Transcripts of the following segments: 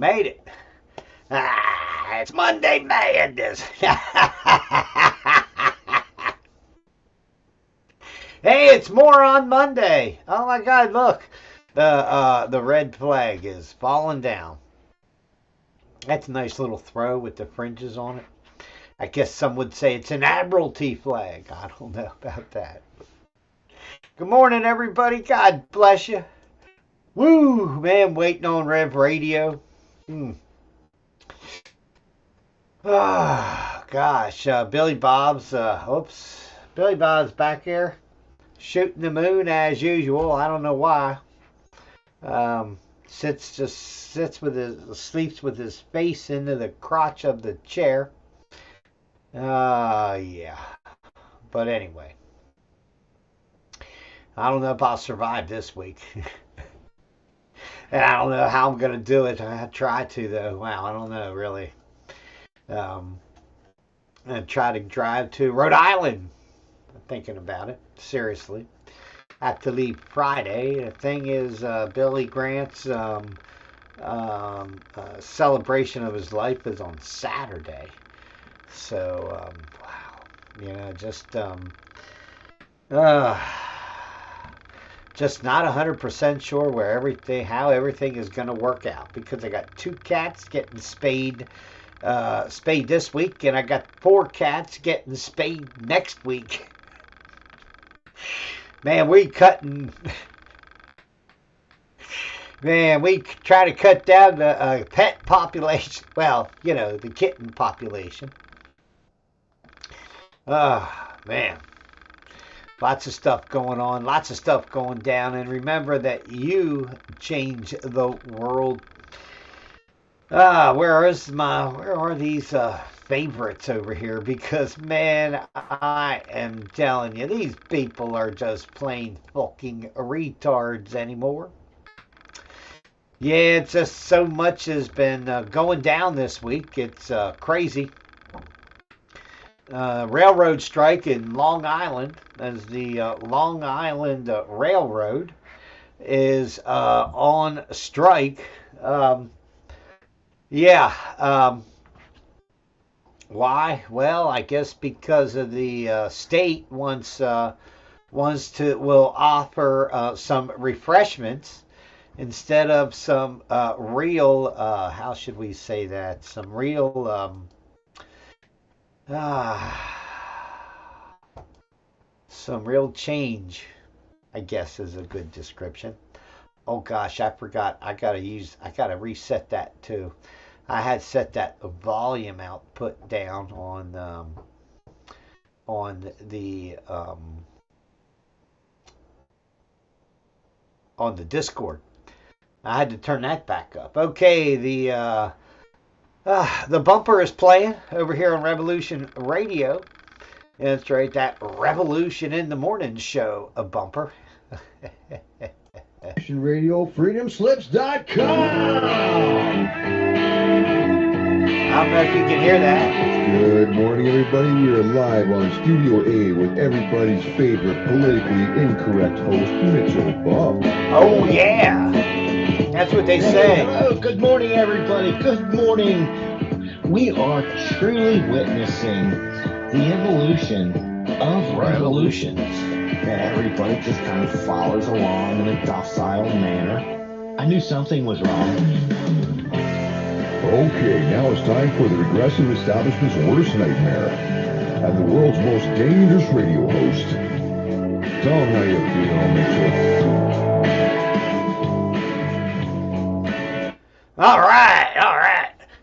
made it. It's Monday Madness. Hey, it's more on Monday. Oh my God, look. The red flag is falling down. That's a nice little throw with the fringes on it. I guess some would say it's an Admiralty flag. I don't know about that. Good morning, everybody. God bless you. Woo, man, waiting on Rev Radio. Oh, gosh. Billy Bob's back here shooting the moon as usual. I don't know why. Sleeps with his face into the crotch of the chair. Yeah. But anyway, I don't know if I'll survive this week. And I don't know how I'm going to do it. I try to, though. Wow, I don't know, really. I'm going to try to drive to Rhode Island. I'm thinking about it, seriously. I have to leave Friday. The thing is, Billy Grant's celebration of his life is on Saturday. So, wow. Just not 100% sure how everything is going to work out, because I got 2 cats getting spayed this week, and I got 4 cats getting spayed next week. Man, we try to cut down the pet population. Well, the kitten population. Man. Lots of stuff going on, lots of stuff going down, and remember that you change the world. Where are these favorites over here? Because, man, I am telling you, these people are just plain fucking retards anymore. Yeah, it's just so much has been going down this week. It's crazy. Railroad strike in Long Island, as the Long Island Railroad is on strike. Why? Well, I guess because of the state will offer some refreshments instead of some real, how should we say that? Some real, some real change, I guess, is a good description. Oh gosh, I forgot. I gotta reset that too. I had set that volume output down on the Discord. I had to turn that back up. Okay, the bumper is playing over here on Revolution Radio. That's right, that Revolution in the Morning show, a bumper. Radio, freedomslips.com. I don't know if you can hear that. Good morning, everybody. We are live on Studio A with everybody's favorite politically incorrect host, Mitchell Bupp. Oh, yeah. That's what they say. Hello, good morning, everybody. Good morning. We are truly witnessing the evolution of revolutions. And everybody just kind of follows along in a docile manner. I knew something was wrong. Okay, now it's time for the regressive establishment's worst nightmare and the world's most dangerous radio host. Tell them how you feel, Mitchell. All right.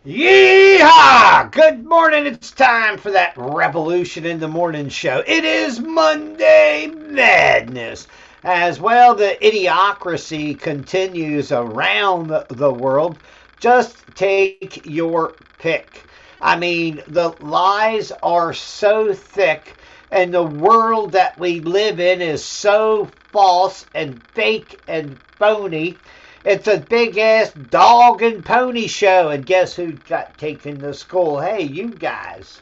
Yeehaw! Good morning. It's time for that Revolution in the Morning show. It is Monday Madness. As well, the idiocracy continues around the world. Just take your pick. I mean, the lies are so thick, and the world that we live in is so false and fake and phony. It's a big-ass dog and pony show. And guess who got taken to school? Hey, you guys.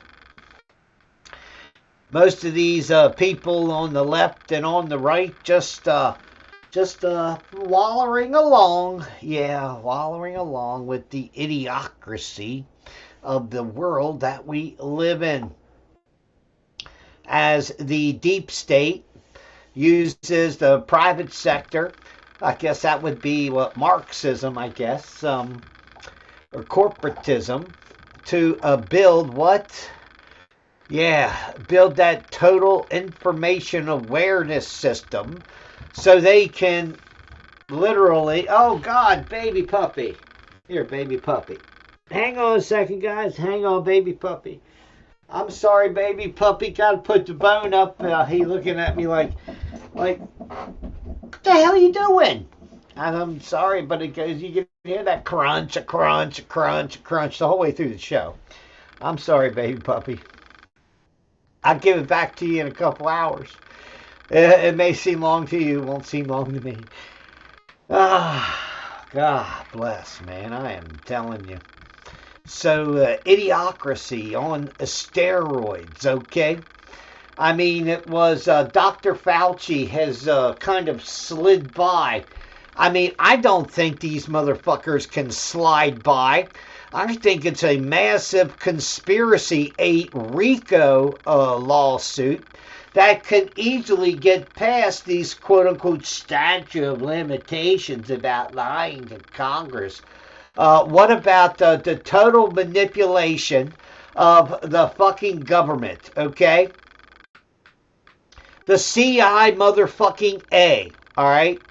Most of these people on the left and on the right just just wallowing along. Yeah, wallowing along with the idiocracy of the world that we live in. As the deep state uses the private sector, I guess that would be what Marxism, I guess, or corporatism, to build what? Yeah, build that total information awareness system so they can literally, oh God, baby puppy. Here, baby puppy. Hang on a second, guys. Hang on, baby puppy. I'm sorry, baby puppy. Gotta put the bone up. He looking at me like, what the hell are you doing? I'm sorry, but it goes, you can hear that crunch, a crunch, a crunch, a crunch the whole way through the show. I'm sorry, baby puppy. I'll give it back to you in a couple hours. It may seem long to you, it won't seem long to me. Ah, God bless, man. I am telling you. So, idiocracy on steroids, okay? I mean, it was Dr. Fauci has kind of slid by. I mean, I don't think these motherfuckers can slide by. I think it's a massive conspiracy, a RICO lawsuit that can easily get past these quote-unquote statute of limitations about lying to Congress. What about the total manipulation of the fucking government, okay? The CI motherfucking A, all right?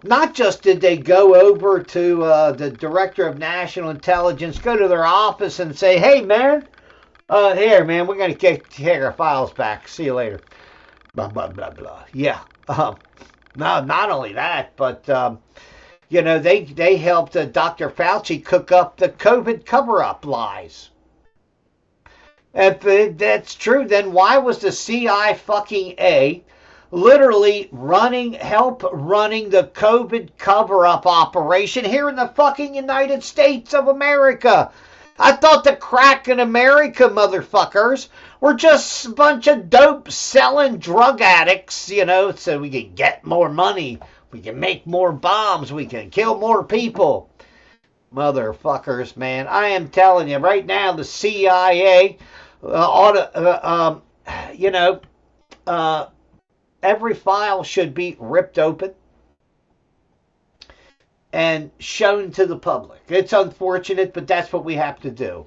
Not just did they go over to the Director of National Intelligence, go to their office and say, hey, man, here, man, we're going to take our files back. See you later. Blah, blah, blah, blah. Yeah. No, not only that, but, you know, they helped Dr. Fauci cook up the COVID cover-up lies. If that's true, then why was the CI fucking A literally help running the COVID cover-up operation here in the fucking United States of America? I thought the crack in America motherfuckers were just a bunch of dope selling drug addicts, you know, so we can get more money, we can make more bombs, we can kill more people. Motherfuckers, man, I am telling you right now, the CIA every file should be ripped open and shown to the public. It's unfortunate, but that's what we have to do.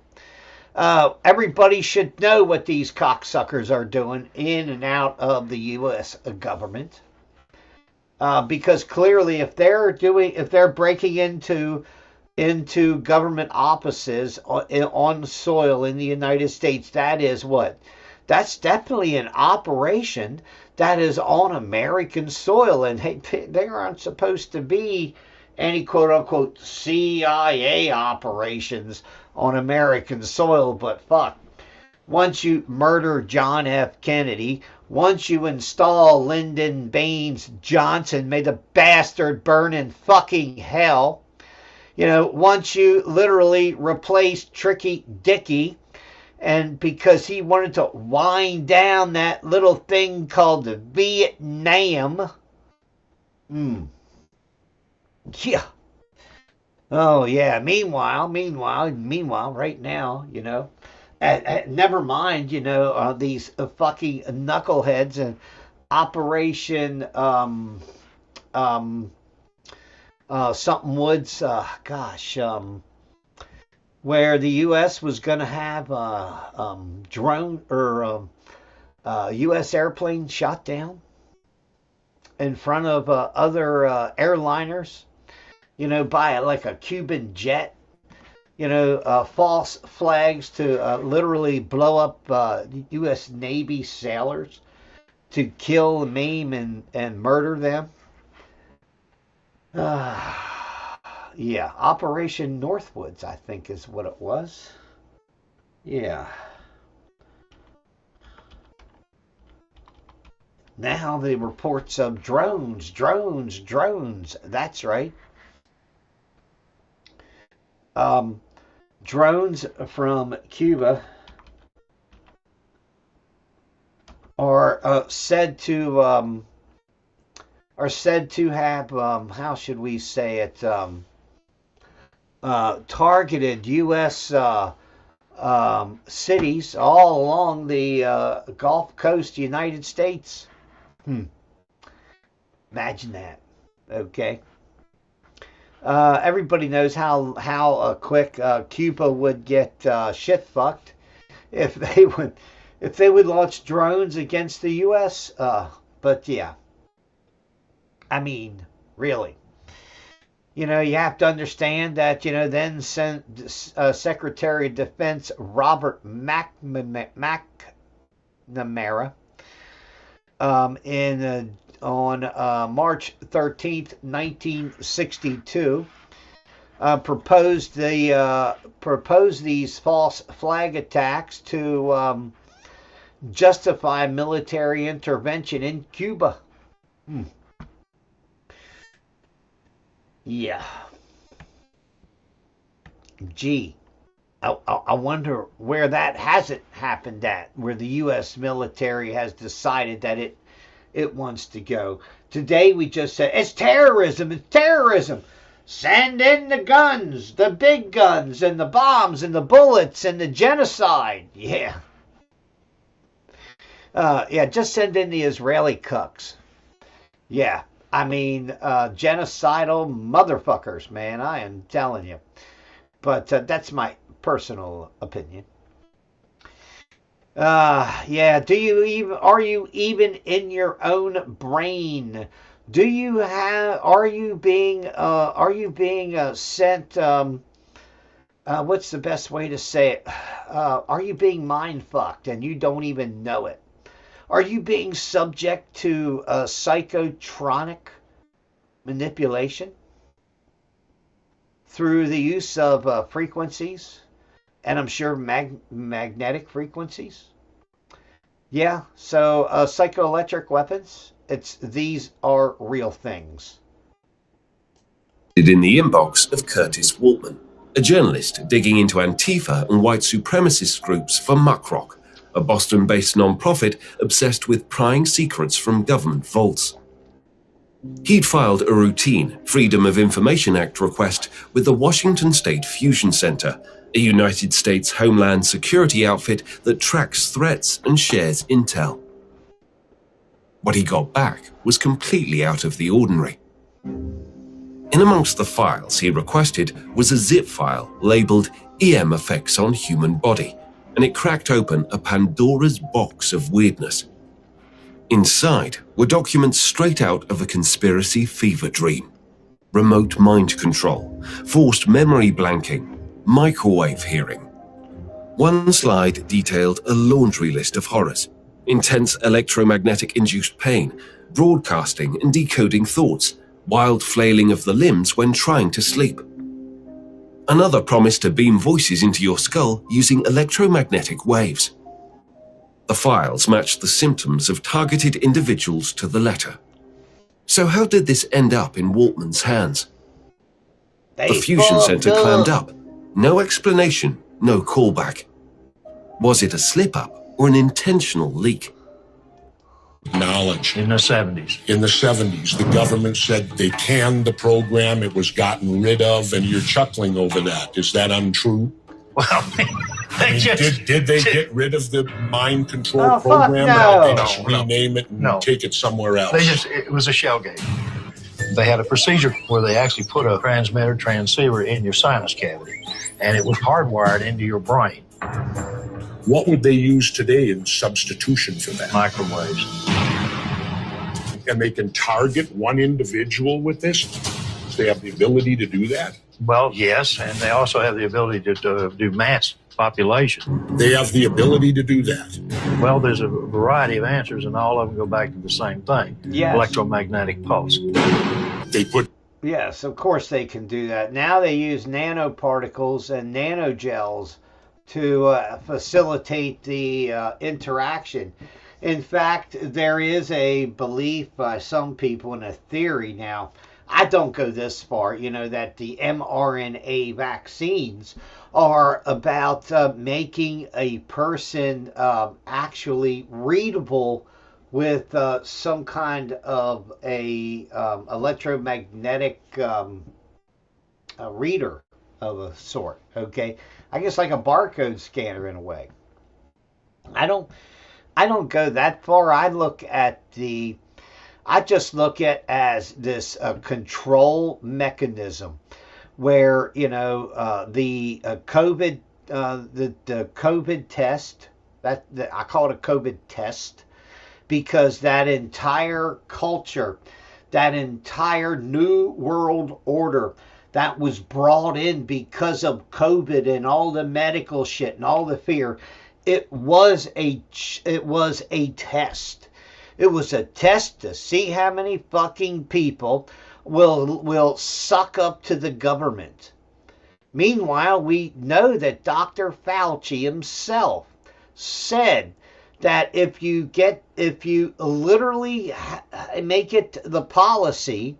Everybody should know what these cocksuckers are doing in and out of the U.S. government. Because clearly, if they're breaking into government offices on soil in the United States, that is what? That's definitely an operation that is on American soil, and they aren't supposed to be any quote-unquote CIA operations on American soil, but fuck. Once you murder John F. Kennedy, once you install Lyndon Baines Johnson, may the bastard burn in fucking hell. You know, once you literally replace Tricky Dicky, and because he wanted to wind down that little thing called the Vietnam. Yeah. Oh, yeah. Meanwhile, right now, you know, never mind, you know, these fucking knuckleheads and Operation something Woods, where the U.S. was going to have drone or U.S. airplane shot down in front of other airliners, you know, by like a Cuban jet, you know, false flags to literally blow up U.S. Navy sailors to kill, maim, and murder them. Yeah, Operation Northwoods, I think is what it was. Yeah. Now the reports of drones. That's right. Drones from Cuba are said to are said to have, how should we say it, targeted U.S. Cities all along the Gulf Coast, United States. Imagine that. Okay. Everybody knows how quick Cuba would get shit fucked if they would launch drones against the U.S. But yeah, I mean, really, you have to understand that then Secretary of Defense Robert McNamara on March 13th, 1962, proposed these false flag attacks to justify military intervention in Cuba. Yeah. Gee, I wonder where that hasn't happened at, where the U.S. military has decided that it wants to go. Today we just said, it's terrorism, it's terrorism. Send in the guns, the big guns, and the bombs, and the bullets, and the genocide. Yeah. Just send in the Israeli cucks. Yeah, I mean, genocidal motherfuckers, man, I am telling you. But that's my personal opinion. Are you even in your own brain? Are you being sent, what's the best way to say it? Are you being mind fucked and you don't even know it? Are you being subject to psychotronic manipulation through the use of frequencies, and I'm sure magnetic frequencies? Yeah, so psychoelectric weapons, these are real things. In the inbox of Curtis Waltman, a journalist digging into Antifa and white supremacist groups for Muckrock, a Boston-based non-profit obsessed with prying secrets from government vaults. He'd filed a routine Freedom of Information Act request with the Washington State Fusion Center, a United States Homeland Security outfit that tracks threats and shares intel. What he got back was completely out of the ordinary. In amongst the files he requested was a zip file labeled EM Effects on Human Body, and it cracked open a Pandora's box of weirdness. Inside were documents straight out of a conspiracy fever dream. Remote mind control, forced memory blanking, microwave hearing. One slide detailed a laundry list of horrors: intense electromagnetic-induced pain, broadcasting and decoding thoughts, wild flailing of the limbs when trying to sleep. Another promised to beam voices into your skull using electromagnetic waves. The files matched the symptoms of targeted individuals to the letter. So how did this end up in Waltman's hands? The Fusion Center clammed up. No explanation, no callback. Was it a slip-up or an intentional leak? Knowledge. In the 70s. In the 70s, the government said they canned the program, it was gotten rid of, and you're chuckling over that. Is that untrue? Well, did they get rid of the mind control program? No. Or did they just rename it and take it somewhere else? It was a shell game. They had a procedure where they actually put a transmitter transceiver in your sinus cavity, and it was hardwired into your brain. What would they use today in substitution for that? Microwaves. And they can target one individual with this? They have the ability to do that? Well, yes, and they also have the ability to do mass population. They have the ability to do that? Well, there's a variety of answers, and all of them go back to the same thing. Yes. Electromagnetic pulse. Yes, of course they can do that. Now they use nanoparticles and nanogels to facilitate the interaction. In fact, there is a belief by some people and a theory now. I don't go this far, that the mRNA vaccines are about making a person actually readable with some kind of a electromagnetic reader of a sort. Okay, I guess like a barcode scanner in a way. I don't go that far. I just look at as this control mechanism where the COVID the COVID test that I call it a COVID test because that entire culture, that entire new world order that was brought in because of COVID and all the medical shit and all the fear, it was a test. It was a test to see how many fucking people will suck up to the government. Meanwhile, we know that Dr. Fauci himself said that if you literally make it the policy,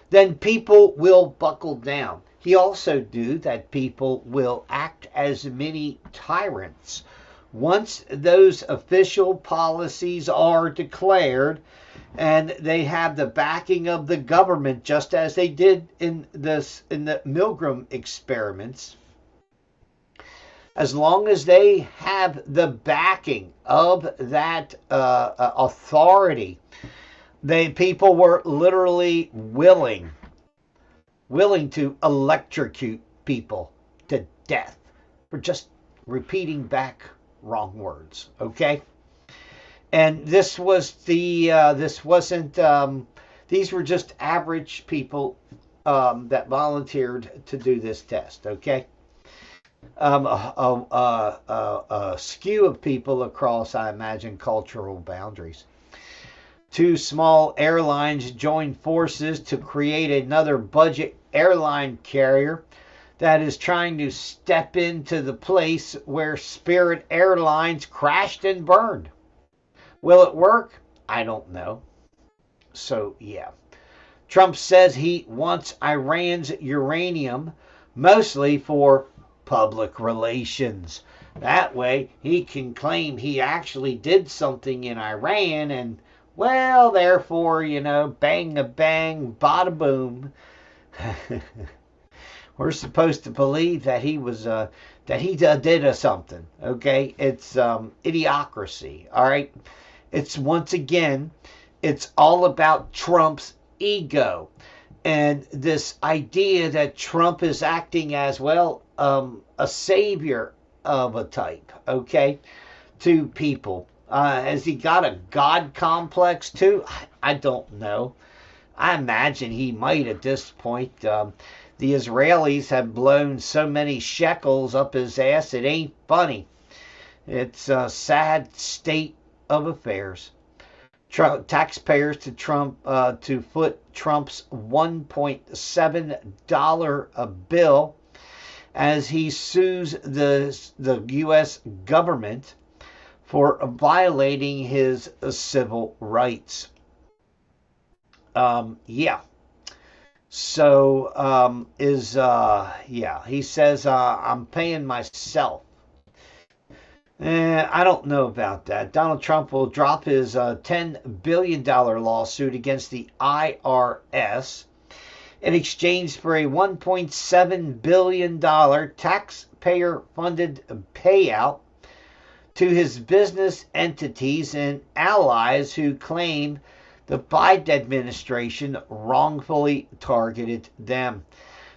then people will buckle down. He also knew that people will act as mini tyrants. Once those official policies are declared and they have the backing of the government, just as they did in the Milgram experiments, as long as they have the backing of that authority, people were literally willing to electrocute people to death for just repeating back wrong words. Okay, and this wasn't. These were just average people that volunteered to do this test. Okay. A skew of people across, I imagine, cultural boundaries. Two small airlines joined forces to create another budget airline carrier that is trying to step into the place where Spirit Airlines crashed and burned. Will it work? I don't know. So, yeah. Trump says he wants Iran's uranium mostly for public relations. That way he can claim he actually did something in Iran and, well, therefore, bang a bang, bada boom. We're supposed to believe that he was that he did something. Okay, it's idiocracy. All right, it's once again, it's all about Trump's ego and this idea that Trump is acting as well a savior of a type. Okay, to people. Has he got a God complex too? I don't know. I imagine he might at this point. The Israelis have blown so many shekels up his ass, it ain't funny. It's a sad state of affairs. Taxpayers to foot Trump's $1.7 bill as he sues the U.S. government for violating his civil rights. Yeah. So, he says, I'm paying myself. I don't know about that. Donald Trump will drop his $10 billion lawsuit against the IRS in exchange for a $1.7 billion taxpayer-funded payout to his business entities and allies who claim the Biden administration wrongfully targeted them.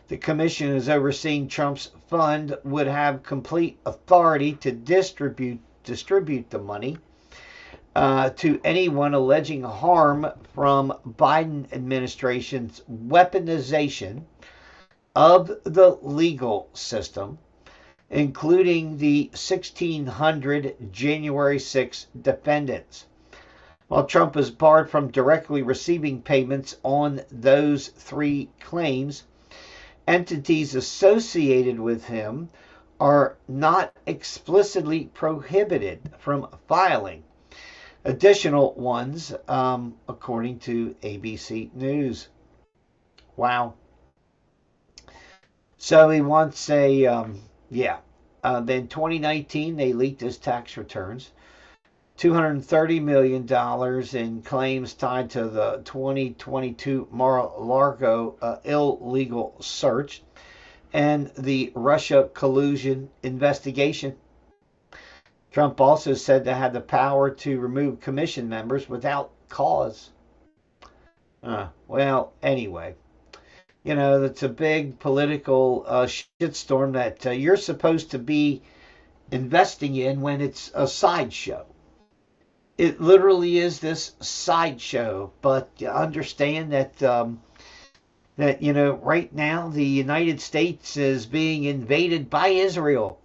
The commission who is overseeing Trump's fund would have complete authority to distribute the money to anyone alleging harm from Biden administration's weaponization of the legal system, including the 1,600 January 6 defendants. While Trump is barred from directly receiving payments on those three claims, entities associated with him are not explicitly prohibited from filing additional ones, according to ABC News. Wow. So he wants then in 2019, they leaked his tax returns $230 million in claims tied to the 2022 Mar-a-Lago illegal search and the Russia collusion investigation. Trump also said to have the power to remove commission members without cause. Well, anyway, that's a big political shitstorm that you're supposed to be investing in when it's a sideshow. It literally is this sideshow, but you understand that right now the United States is being invaded by Israel.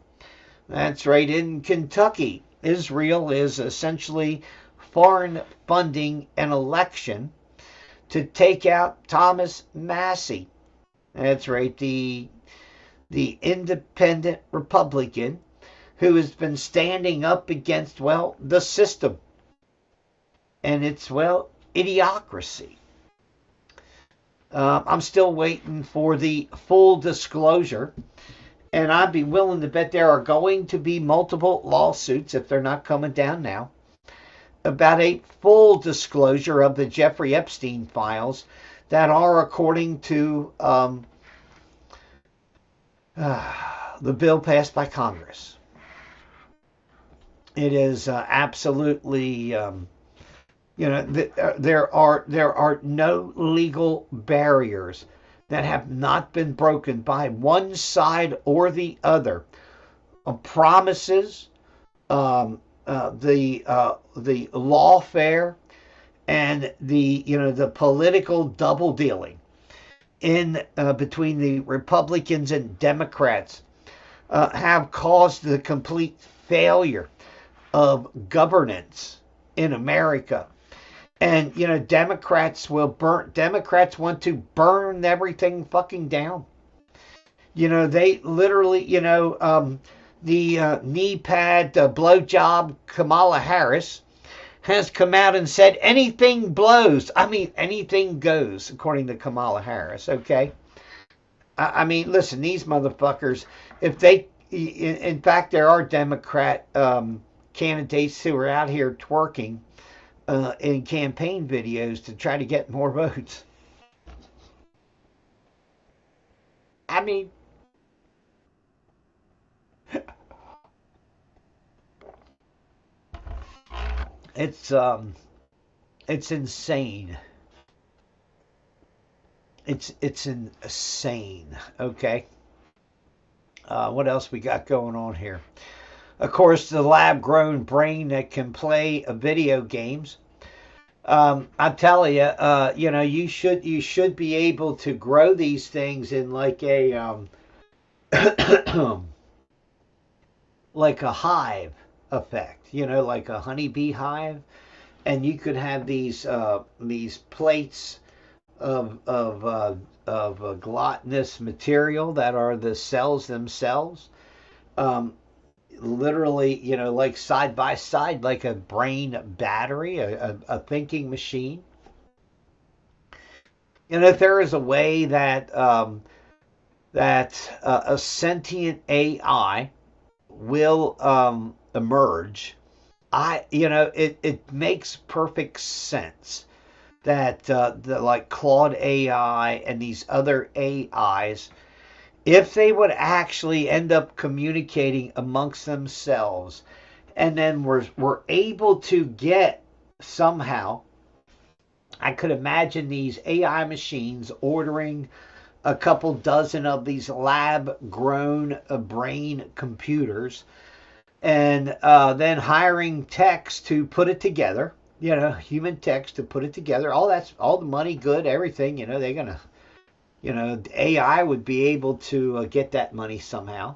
That's right, in Kentucky. Israel is essentially foreign funding an election to take out Thomas Massie. That's right, the independent Republican who has been standing up against, the system and its, idiocracy. I'm still waiting for the full disclosure, and I'd be willing to bet there are going to be multiple lawsuits, if they're not coming down now, about a full disclosure of the Jeffrey Epstein files that are according to the bill passed by Congress. It is absolutely, there are no legal barriers that have not been broken by one side or the other. Promises, the lawfare, and the political double dealing in between the Republicans and Democrats have caused the complete failure of governance in America. And Democrats want to burn everything fucking down. They literally, the knee pad blowjob Kamala Harris has come out and said anything blows. I mean, anything goes, according to Kamala Harris. Okay. I mean, listen, these motherfuckers, if they, in fact, there are Democrat candidates who are out here twerking in campaign videos to try to get more votes. I mean, it's insane. It's insane. Okay. What else we got going on here? Of course, the lab-grown brain that can play video games. I tell you, you should be able to grow these things in like a like a hive effect, like a honeybee hive, and you could have these plates of glutinous material that are the cells themselves. Literally, like side by side, like a brain battery, a thinking machine. If there is a way that a sentient AI will emerge, it makes perfect sense that the like Claude AI and these other AIs, if they would actually end up communicating amongst themselves, and then were able to get somehow, I could imagine these AI machines ordering a couple dozen of these lab-grown brain computers, and then hiring techs to put it together, human techs to put it together. All the money, good, everything, they're gonna, AI would be able to get that money somehow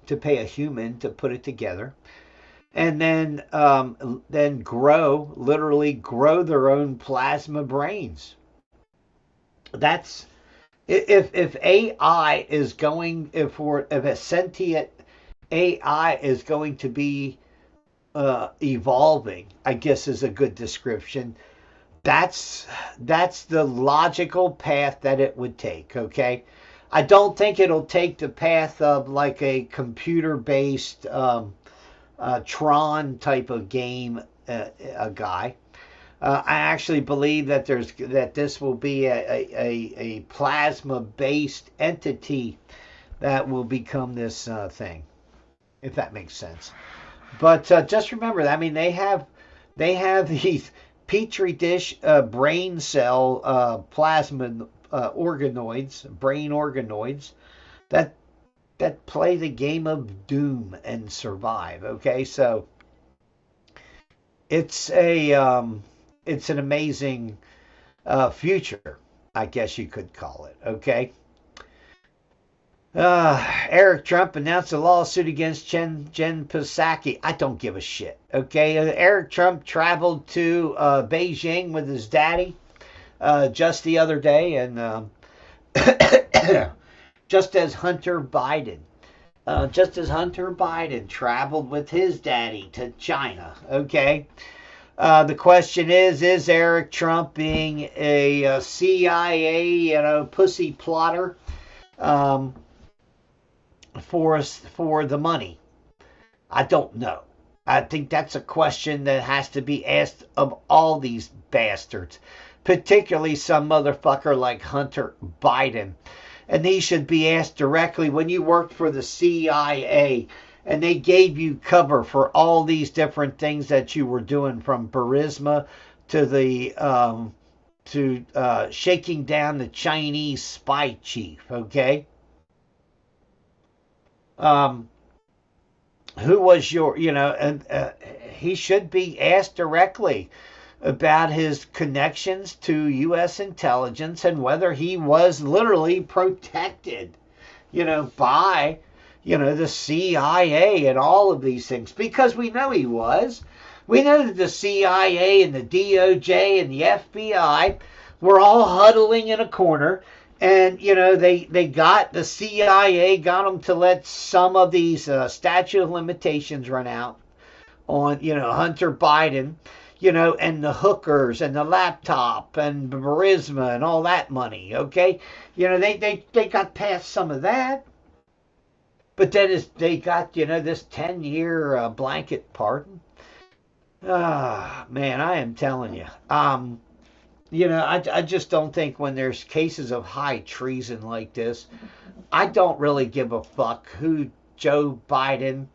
to pay a human to put it together, and then literally grow their own plasma brains. That's if AI is going, if a sentient AI is going to be evolving, I guess is a good description. That's the logical path that it would take. Okay, I don't think it'll take the path of like a computer-based Tron type of game a guy. I actually believe that this will be a plasma-based entity that will become this thing, if that makes sense. But just remember, I mean, they have these petri dish brain cell plasma organoids, brain organoids that play the game of doom and survive. Okay, so it's an amazing future, I guess you could call it. Okay. Eric Trump announced a lawsuit against Jen Psaki. I don't give a shit. Okay, Eric Trump traveled to Beijing with his daddy just the other day, and just as Hunter Biden traveled with his daddy to China. Okay, the question is Eric Trump being a CIA, pussy plotter? For the money? I don't know. I think that's a question that has to be asked of all these bastards, particularly some motherfucker like Hunter Biden. And these should be asked directly when you worked for the CIA and they gave you cover for all these different things that you were doing, from Burisma to the shaking down the Chinese spy chief. Okay. Who was your, and he should be asked directly about his connections to U.S. intelligence and whether he was literally protected, by, the CIA and all of these things, because we know he was. We know that the CIA and the DOJ and the FBI were all huddling in a corner. And, they got, the CIA got them to let some of these statute of limitations run out on, Hunter Biden, and the hookers and the laptop and Burisma and all that money, okay? They got past some of that. But then they got, this 10-year blanket pardon. Ah, man, I am telling you. I just don't think, when there's cases of high treason like this, I don't really give a fuck who Joe Biden,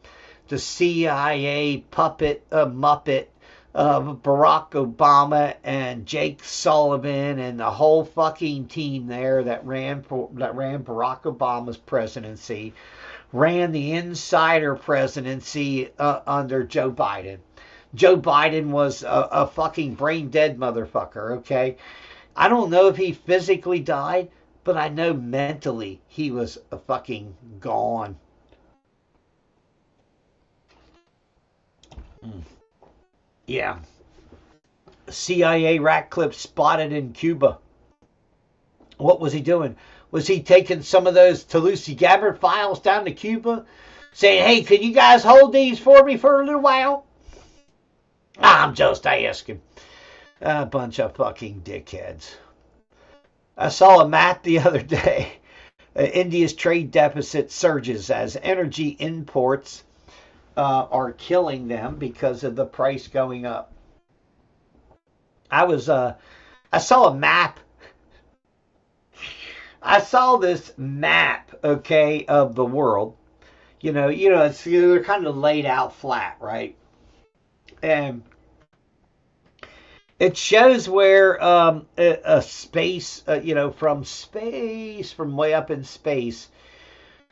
the CIA puppet, Muppet, Barack Obama and Jake Sullivan and the whole fucking team there that ran Barack Obama's presidency, ran the insider presidency under Joe Biden. Joe Biden was a fucking brain dead motherfucker, okay? I don't know if he physically died, but I know mentally he was a fucking gone. Yeah. CIA rat clip spotted in Cuba. What was he doing? Was he taking some of those Tulsi Gabbard files down to Cuba, saying, hey, can you guys hold these for me for a little while? I'm just asking. A bunch of fucking dickheads. I saw a map the other day. India's trade deficit surges as energy imports are killing them because of the price going up. I saw a map. I saw this map, okay, of the world. They're kind of laid out flat, right? And it shows where a space, from way up in space,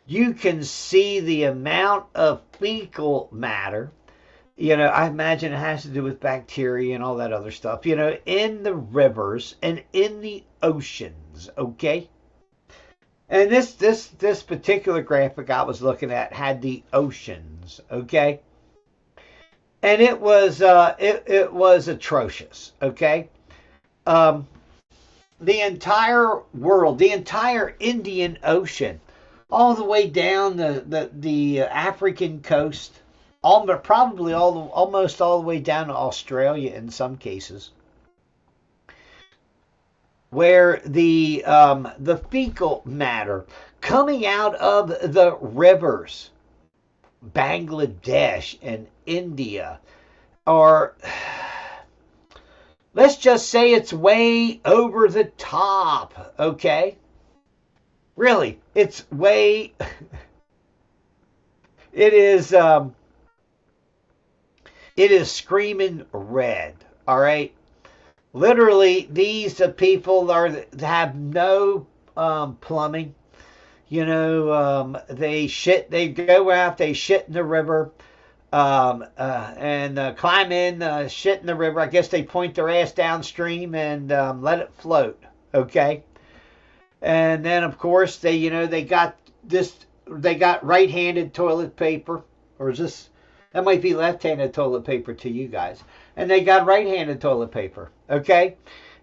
you can see the amount of fecal matter. I imagine it has to do with bacteria and all that other stuff, in the rivers and in the oceans, okay? And this particular graphic I was looking at had the oceans, okay? And it was atrocious, okay? The entire world, the entire Indian Ocean, all the way down the African coast, almost all the way down to Australia in some cases, where the fecal matter coming out of the rivers Bangladesh and India are, let's just say it's way over the top, okay? Really, it's way, it is screaming red, all right? Literally, these people have no plumbing. You know, they go out, they shit in the river, and climb in, shit in the river. I guess they point their ass downstream and let it float. Okay, and then of course they got right-handed toilet paper, or is this? That might be left-handed toilet paper to you guys, and they got right-handed toilet paper. Okay.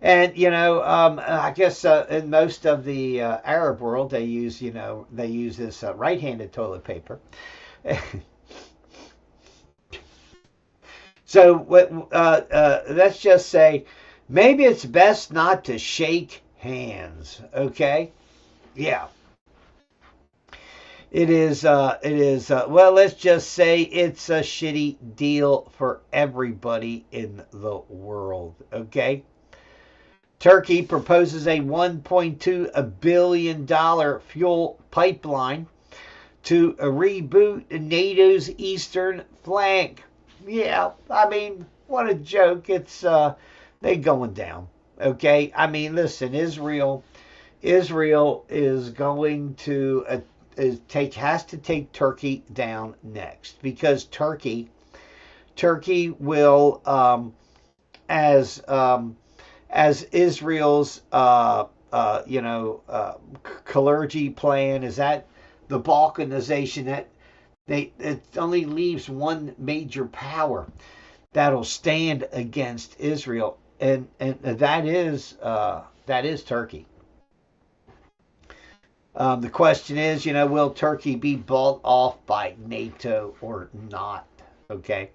And I guess in most of the Arab world, they use this right-handed toilet paper. So let's just say maybe it's best not to shake hands. Okay, yeah. It is. Well, let's just say it's a shitty deal for everybody in the world. Okay. Turkey proposes a $1.2 billion fuel pipeline to reboot NATO's eastern flank. Yeah, I mean, what a joke. It's they going down. Okay, I mean, listen, Israel is going to has to take Turkey down next, because Turkey will as Israel's clergy plan, is that the Balkanization, that it only leaves one major power that'll stand against Israel, and that is Turkey. The question is, will Turkey be bought off by NATO or not? Okay.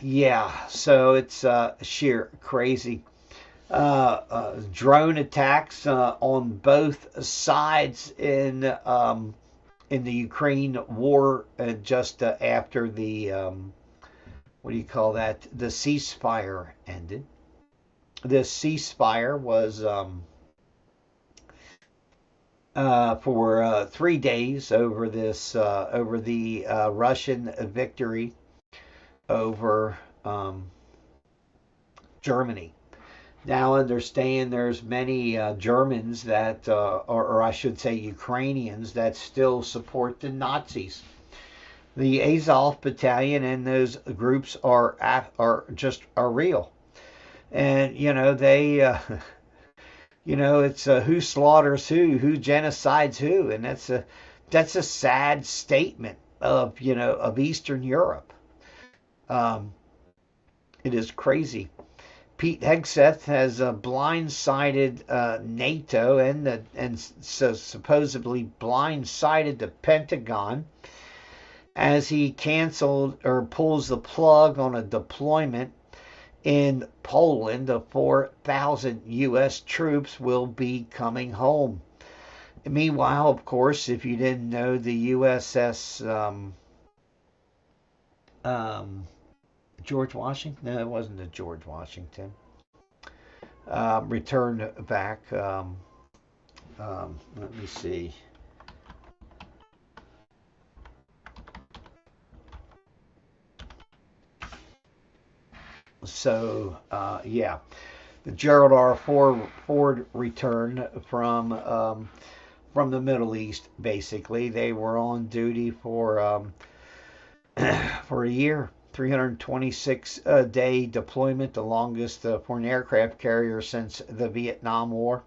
Yeah, so it's sheer crazy. Drone attacks on both sides in the Ukraine war, just after the what do you call that? The ceasefire ended. This ceasefire was for 3 days over the Russian victory over Germany. Now understand there's many Germans that, or I should say Ukrainians, that still support the Nazis. The Azov battalion and those groups are real, and they it's who slaughters who genocides who, and that's a sad statement of Eastern Europe. It is crazy. Pete Hegseth has blindsided NATO and so supposedly blindsided the Pentagon as he canceled or pulls the plug on a deployment in Poland. The 4,000 U.S. troops will be coming home. Meanwhile, of course, if you didn't know, the USS George Washington? No, it wasn't the George Washington. Returned back. Let me see. So, yeah, the Gerald R. Ford returned from the Middle East. Basically, they were on duty for a year. 326-day deployment, the longest for an aircraft carrier since the Vietnam War.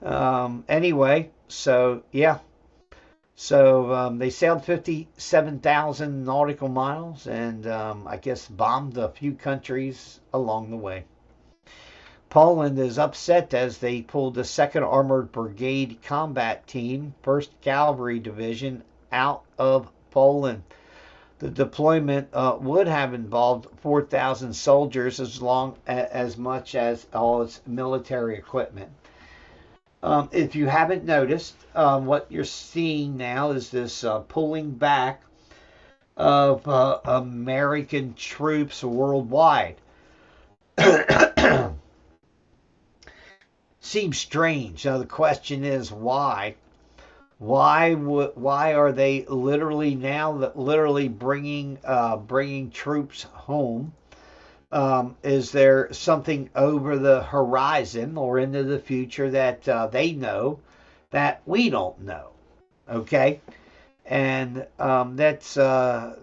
Anyway, so yeah. So they sailed 57,000 nautical miles and I guess bombed a few countries along the way. Poland is upset as they pulled the 2nd Armored Brigade Combat Team, 1st Cavalry Division, out of Poland. The deployment would have involved 4,000 soldiers as much as all its military equipment. If you haven't noticed, what you're seeing now is this pulling back of American troops worldwide. Seems strange. Now the question is why? Why are they literally bringing troops home? Is there something over the horizon or into the future that they know that we don't know? Okay, and that's a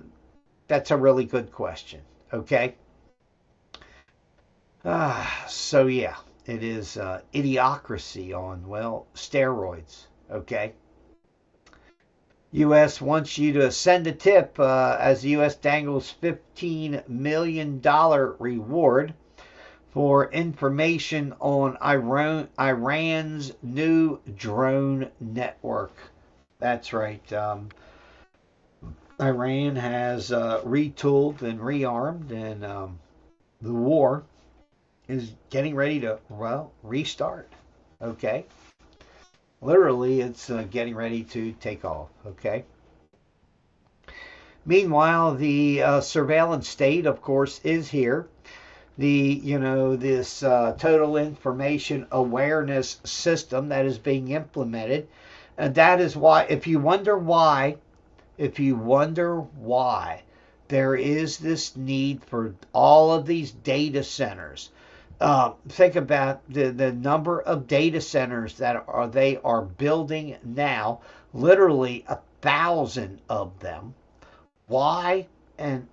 really good question. Okay, so yeah, it is idiocracy on, well, steroids. Okay. U.S. wants you to send a tip as the U.S. dangles $15 million reward for information on Iran's new drone network. That's right. Iran has retooled and rearmed, and the war is getting ready to, well, restart. Okay. Literally, it's getting ready to take off, okay? Meanwhile, the surveillance state, of course, is here. This total information awareness system that is being implemented. And that is why, if you wonder why, there is this need for all of these data centers. Think about the number of data centers that they are building now, literally 1,000 of them. Why and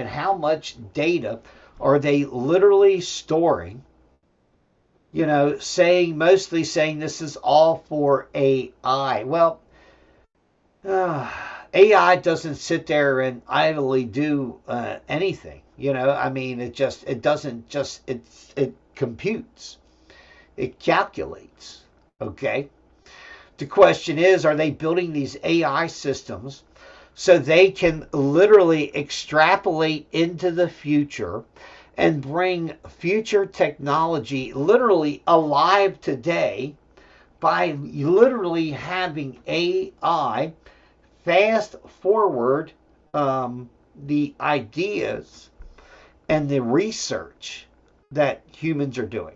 how much data are they literally storing? Mostly saying this is all for AI. Well, AI doesn't sit there and idly do anything. It computes. It calculates. Okay? The question is, are they building these AI systems so they can literally extrapolate into the future and bring future technology literally alive today by literally having AI fast forward the ideas and the research that humans are doing?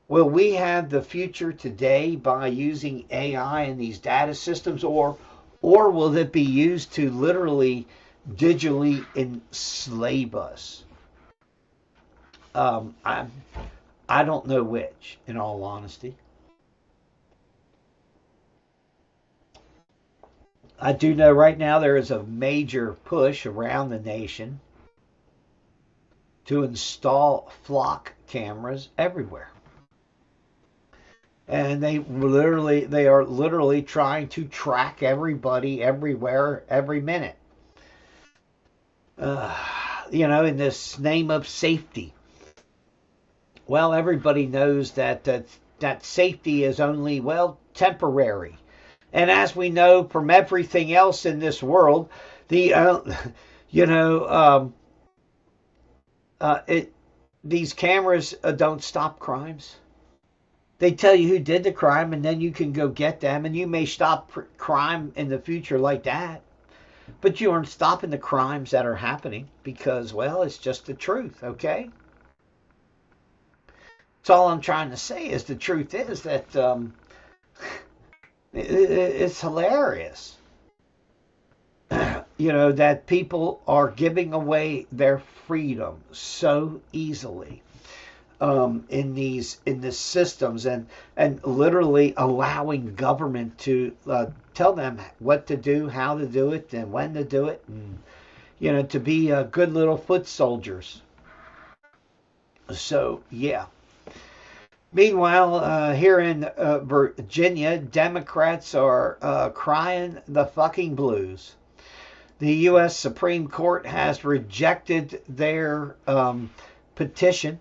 Will we have the future today by using AI and these data systems, or will it be used to literally digitally enslave us? I don't know which, in all honesty. I do know right now there is a major push around the nation to install flock cameras everywhere. And they are literally trying to track everybody everywhere every minute. In this name of safety. Well, everybody knows that safety is only, well, temporary. And as we know from everything else in this world, these cameras don't stop crimes. They tell you who did the crime, and then you can go get them, and you may stop crime in the future like that. But you aren't stopping the crimes that are happening because, well, it's just the truth, okay? That's all I'm trying to say is the truth is that it's hilarious. That people are giving away their freedom so easily in these systems, and literally allowing government to tell them what to do, how to do it, and when to do it, and to be good little foot soldiers. So yeah. Meanwhile, here in Virginia, Democrats are crying the fucking blues. The U.S. Supreme Court has rejected their petition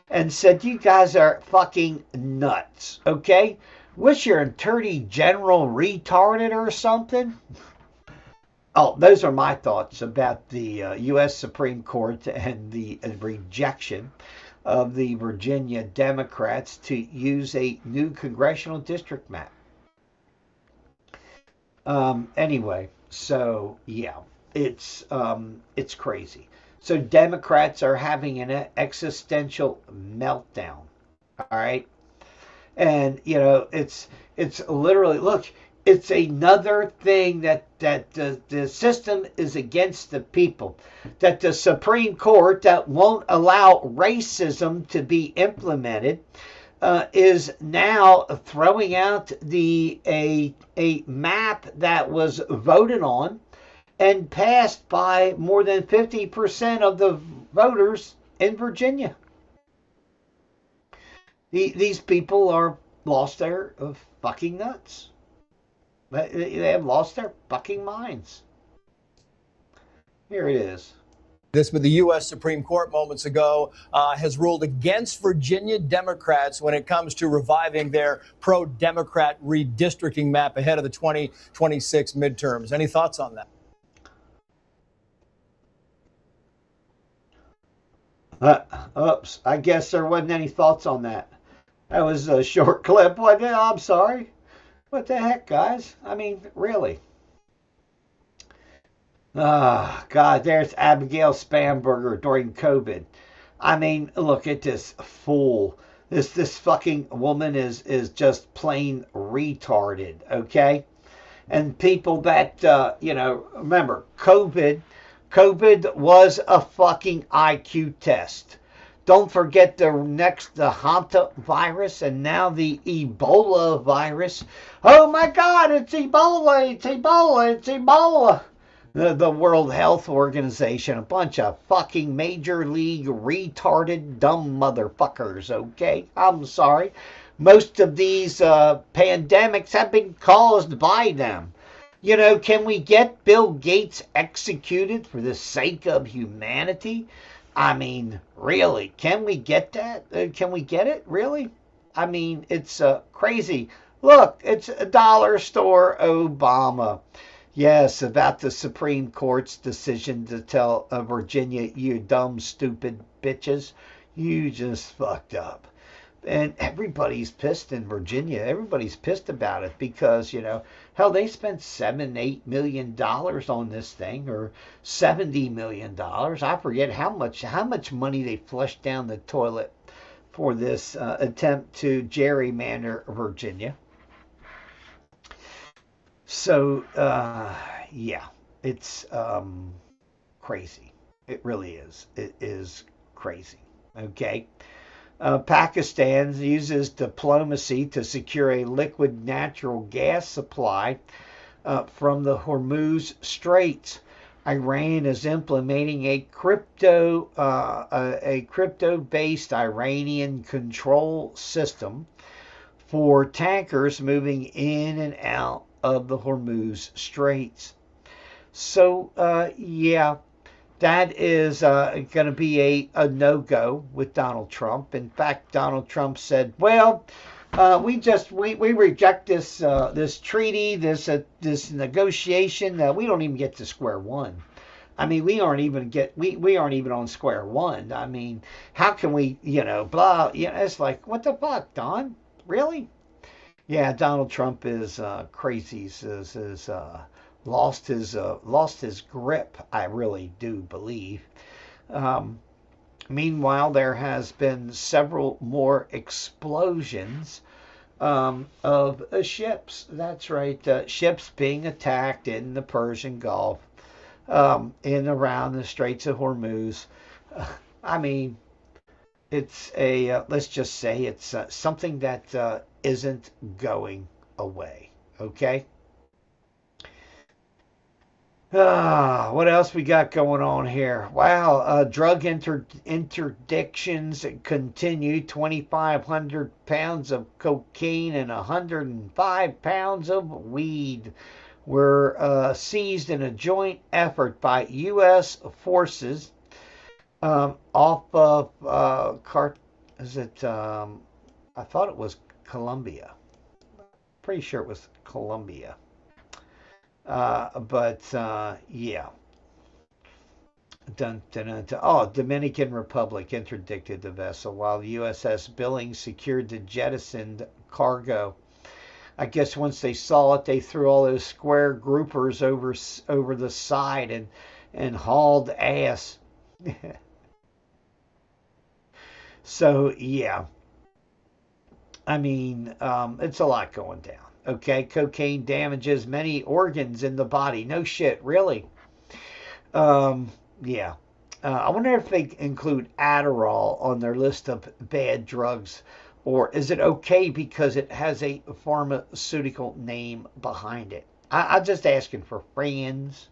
and said, you guys are fucking nuts, okay? Wish your attorney general retarded or something? Oh, those are my thoughts about the U.S. Supreme Court and the rejection of the Virginia Democrats to use a new congressional district map. Anyway, so yeah, it's crazy. So Democrats are having an existential meltdown. All right, and it's literally, look, it's another thing that the system is against the people, that the Supreme Court that won't allow racism to be implemented is now throwing out a map that was voted on and passed by more than 50% of the voters in Virginia. These people are lost their fucking nuts. They have lost their fucking minds. Here it is. This, but the U.S. Supreme Court moments ago has ruled against Virginia Democrats when it comes to reviving their pro-Democrat redistricting map ahead of the 2026 midterms. Any thoughts on that? Oops, I guess there wasn't any thoughts on that. That was a short clip, wasn't it? I'm sorry. What the heck, guys? I mean, really. God, there's Abigail Spanberger during COVID. I mean, look at this fool. This fucking woman is just plain retarded, okay? And people that, remember, COVID was a fucking IQ test. Don't forget the Hanta virus and now the Ebola virus. Oh my God, it's Ebola, it's Ebola, it's Ebola. The World Health Organization, a bunch of fucking major league retarded dumb motherfuckers, okay? I'm sorry. Most of these pandemics have been caused by them. Can we get Bill Gates executed for the sake of humanity? I mean, really, can we get that? Can we get it? Really? I mean, it's crazy. Look, it's a dollar store Obama. Yes, about the Supreme Court's decision to tell Virginia, you dumb, stupid bitches, you just fucked up. And everybody's pissed in Virginia. Everybody's pissed about it because, hell, they spent $7-8 million on this thing, or $70 million. I forget how much money they flushed down the toilet for this attempt to gerrymander Virginia. So, yeah, it's crazy. It really is. It is crazy. Okay. Pakistan uses diplomacy to secure a liquid natural gas supply from the Hormuz Straits. Iran is implementing a crypto-based Iranian control system for tankers moving in and out of the Hormuz Straits. So, yeah, that is going to be a no-go with Donald Trump. In fact, Donald Trump said, well, we reject this treaty, this negotiation. We don't even get to square one. I mean, we aren't even on square one. I mean, how can we, blah, it's like, what the fuck, Don? Really? Yeah, Donald Trump is crazy. Is lost his grip. I really do believe. Meanwhile, there has been several more explosions of ships. That's right, ships being attacked in the Persian Gulf, in around the Straits of Hormuz. I mean, it's let's just say it's something that isn't going away. Okay. What else we got going on here? Wow, drug interdictions continue. 2,500 pounds of cocaine and 105 pounds of weed were seized in a joint effort by U.S. forces off of I thought it was Colombia. Pretty sure it was Colombia. But yeah. Dun, dun, dun, dun. Oh, Dominican Republic interdicted the vessel while the USS Billings secured the jettisoned cargo. I guess once they saw it, they threw all those square groupers over the side and hauled ass. So yeah, I mean, it's a lot going down. Okay, cocaine damages many organs in the body. No shit, really. Yeah. I wonder if they include Adderall on their list of bad drugs, or is it okay because it has a pharmaceutical name behind it? I'm just asking for friends.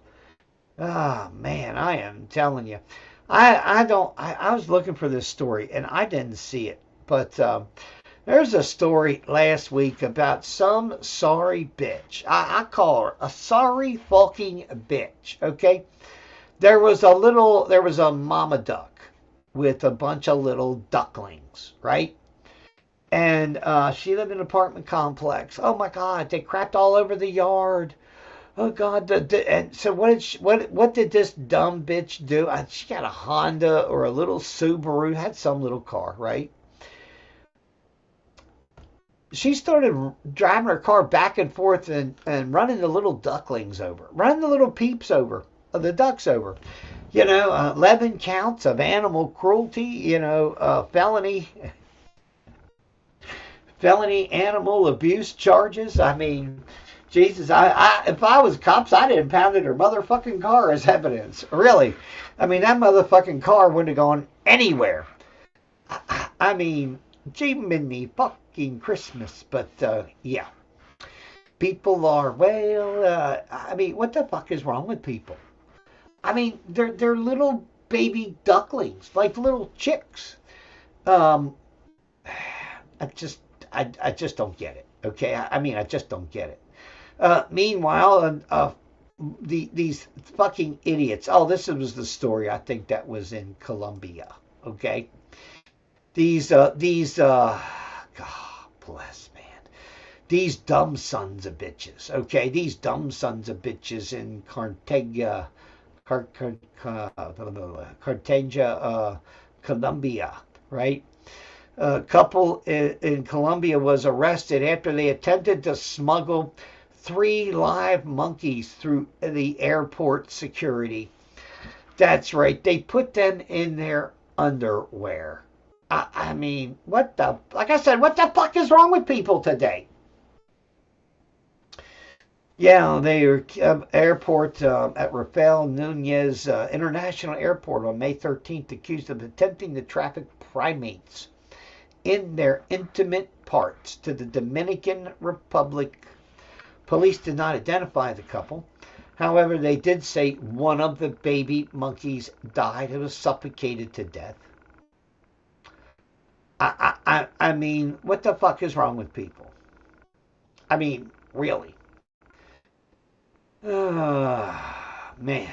Ah, man, I am telling you. I was looking for this story and I didn't see it. But there's a story last week about some sorry bitch. I call her a sorry fucking bitch, okay? There was a mama duck with a bunch of little ducklings, right? And she lived in an apartment complex. Oh my God, they crapped all over the yard. Oh God, and so what did this dumb bitch do? She got a Honda or a little Subaru, had some little car, right? She started driving her car back and forth and running the little ducklings over, running the little peeps over, the ducks over. 11 counts of animal cruelty, felony animal abuse charges. I mean, Jesus, if I was cops, I'd have impounded her motherfucking car as evidence. Really. I mean, that motherfucking car wouldn't have gone anywhere. I mean, Jiminy fucking Christmas. But, yeah. People are, I mean, what the fuck is wrong with people? I mean, they're little baby ducklings, like little chicks. I just don't get it. Okay, I mean, I just don't get it. Meanwhile, these fucking idiots. Oh, this was the story. I think that was in Colombia. Okay, God bless, man. These dumb sons of bitches. Okay, these dumb sons of bitches in Cartagena, Colombia, right? A couple in Colombia was arrested after they attempted to smuggle 3 live monkeys through the airport security. That's right. They put them in their underwear. I mean, like I said, what the fuck is wrong with people today? Yeah, they were airport at Rafael Nunez International Airport on May 13th, accused of attempting to traffic primates in their intimate parts to the Dominican Republic. Police did not identify the couple. However, they did say one of the baby monkeys died. It was suffocated to death. I mean, what the fuck is wrong with people? I mean, really. Man.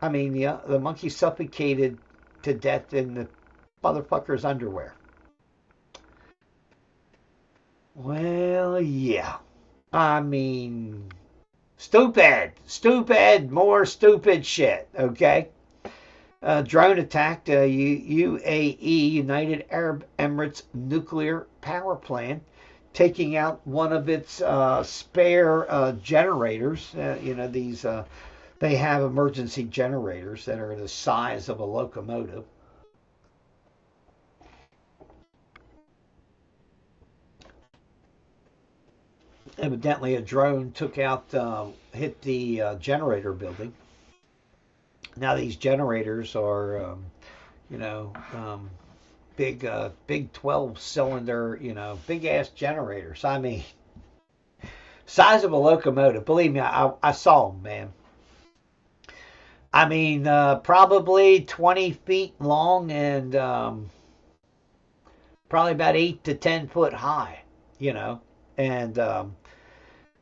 I mean, the monkey suffocated to death in the motherfucker's underwear. Well, yeah. I mean, stupid, more stupid shit, okay? Drone attacked UAE, United Arab Emirates nuclear power plant, taking out one of its spare generators. They have emergency generators that are the size of a locomotive. Evidently, a drone hit the generator building. Now these generators are, big 12-cylinder, big ass generators. I mean, size of a locomotive. Believe me, I saw them, man. I mean, probably 20 feet long and probably about 8 to 10 foot high, and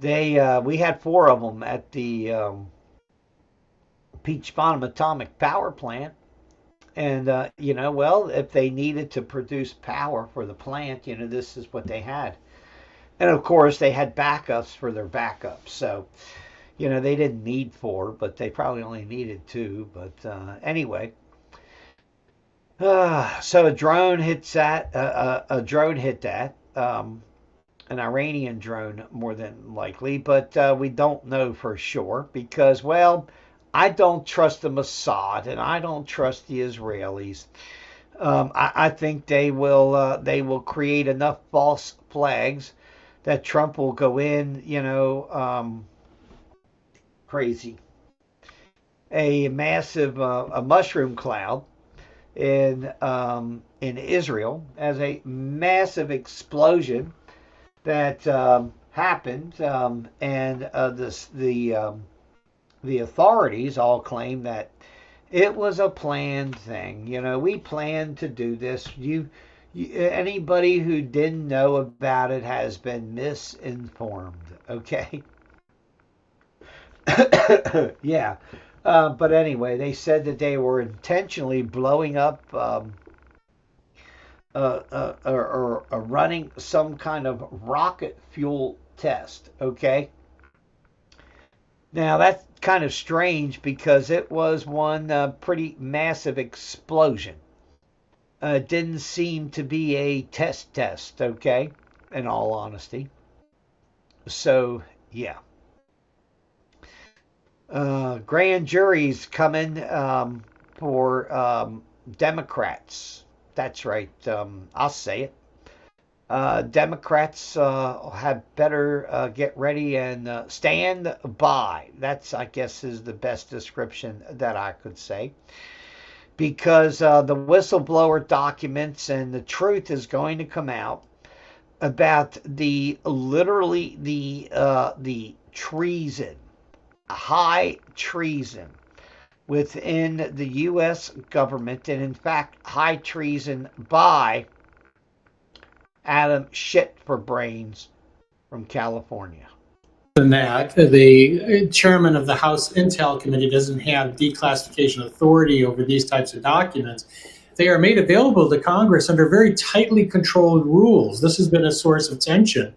we had 4 of them at the Peach Bottom Atomic Power Plant. And, if they needed to produce power for the plant, this is what they had. And, of course, they had backups for their backups. So, They didn't need 4, but they probably only needed 2. But anyway, so a drone hits that. A drone hit that. An Iranian drone, more than likely, but we don't know for sure because, well, I don't trust the Mossad and I don't trust the Israelis. I think they will create enough false flags that Trump will go in, crazy. A massive a mushroom cloud in Israel as a massive explosion that happened, and the authorities all claim that it was a planned thing. We planned to do this. Anybody who didn't know about it has been misinformed. Okay. Yeah. But anyway, they said that they were intentionally blowing up or running some kind of rocket fuel test. Okay. Now that's kind of strange because it was one pretty massive explosion. It didn't seem to be a test, okay, in all honesty. So, yeah. Grand juries coming for Democrats. That's right. I'll say it. Democrats had better get ready and stand by. That's, I guess, is the best description that I could say. Because the whistleblower documents and the truth is going to come out about the treason, high treason within the U.S. government, and in fact, high treason by Adam Shit for Brains from California. Than that, the chairman of the House Intel Committee doesn't have declassification authority over these types of documents. They are made available to Congress under very tightly controlled rules. This has been a source of tension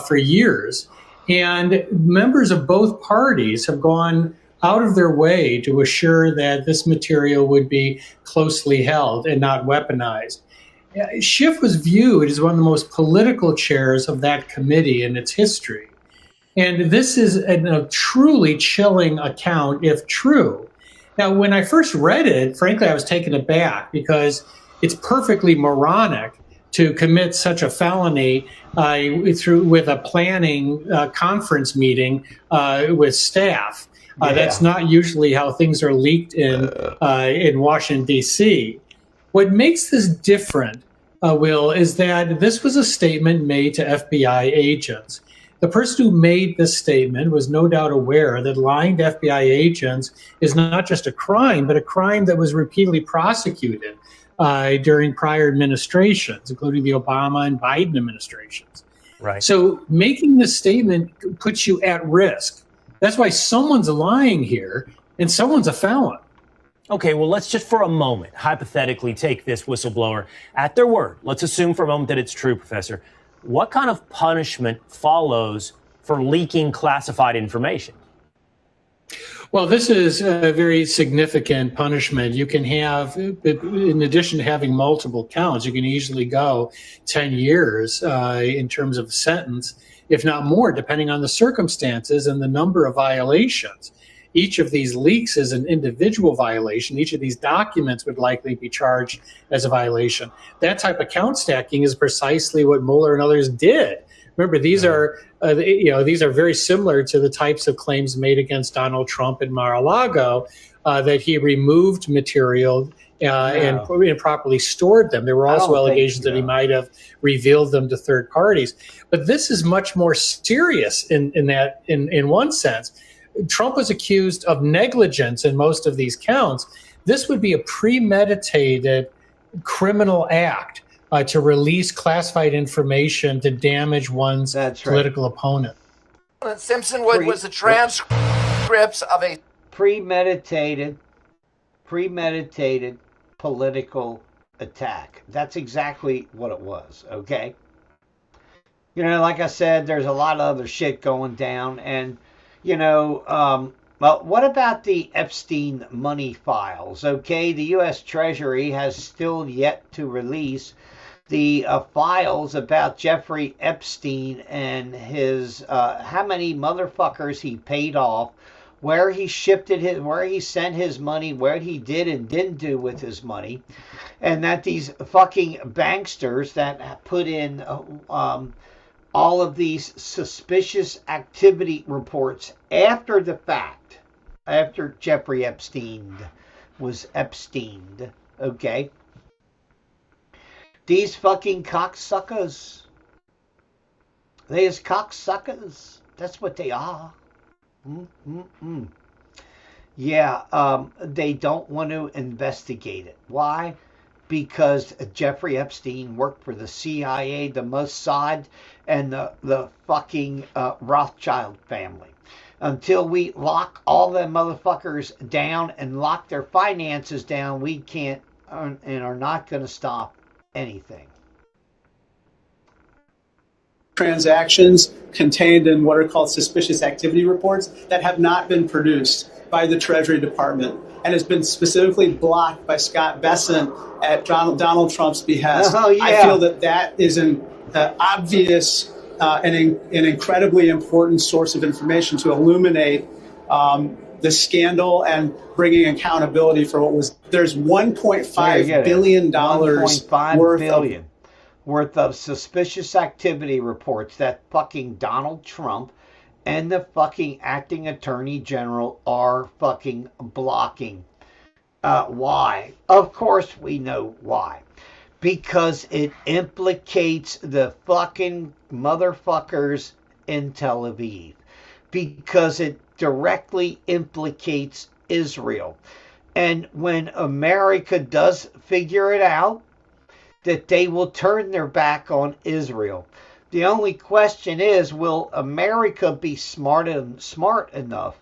for years. And members of both parties have gone out of their way to assure that this material would be closely held and not weaponized. Schiff was viewed as one of the most political chairs of that committee in its history. And this is a truly chilling account, if true. Now, when I first read it, frankly, I was taken aback because it's perfectly moronic to commit such a felony with a planning conference meeting with staff. That's not usually how things are leaked in Washington, D.C. What makes this different, Will, is that this was a statement made to FBI agents. The person who made this statement was no doubt aware that lying to FBI agents is not just a crime, but a crime that was repeatedly prosecuted during prior administrations, including the Obama and Biden administrations. Right. So making this statement puts you at risk. That's why someone's lying here and someone's a felon. Okay, well, let's just for a moment hypothetically take this whistleblower at their word. Let's assume for a moment that it's true, Professor. What kind of punishment follows for leaking classified information? Well, this is a very significant punishment. You can have, in addition to having multiple counts, you can easily go 10 years in terms of sentence, if not more, depending on the circumstances and the number of violations. Each of these leaks is an individual violation. Each of these documents would likely be charged as a violation. That type of count stacking is precisely what Mueller and others did. Remember, these are very similar to the types of claims made against Donald Trump in Mar-a-Lago, that he removed material and improperly stored them. There were also allegations that he might have revealed them to third parties. But this is much more serious in one sense. Trump was accused of negligence in most of these counts. This would be a premeditated criminal act to release classified information to damage one's political opponent. Simpson was the transcripts of a premeditated political attack. That's exactly what it was, okay? Like I said, there's a lot of other shit going down, and Well, what about the Epstein money files? Okay, the U.S. Treasury has still yet to release the files about Jeffrey Epstein and his how many motherfuckers he paid off, where he where he sent his money, what he did and didn't do with his money, and that these fucking banksters that put in all of these suspicious activity reports after the fact, after Jeffrey Epstein was Epsteined, okay? These fucking cocksuckers. They is cocksuckers. That's what they are. Yeah, they don't want to investigate it. Why? Because Jeffrey Epstein worked for the CIA, the Mossad, and the fucking Rothschild family. Until we lock all them motherfuckers down and lock their finances down, we can't and are not going to stop anything. Transactions contained in what are called suspicious activity reports that have not been produced by the Treasury Department and has been specifically blocked by Scott Bessent at Donald Trump's behest. Oh, yeah. I feel that is an obvious and an incredibly important source of information to illuminate the scandal and bringing accountability for what was. There's $1.5 billion worth of suspicious activity reports that fucking Donald Trump and the fucking acting attorney general are fucking blocking. Why? Of course we know why. Because it implicates the fucking motherfuckers in Tel Aviv. Because it directly implicates Israel. And when America does figure it out, that they will turn their back on Israel. The only question is, will America be smart enough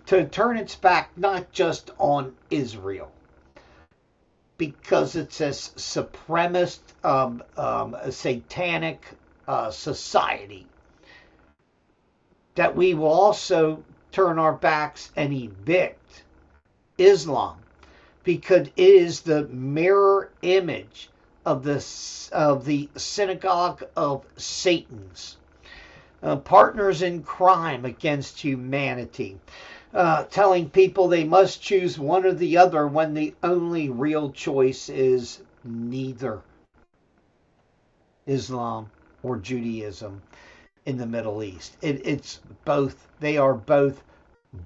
to turn its back not just on Israel, because it's a supremacist, satanic society, that we will also turn our backs and evict Islam, because it is the mirror image of the synagogue of Satan's, partners in crime against humanity, telling people they must choose one or the other when the only real choice is neither Islam or Judaism in the Middle East. It's both. They are both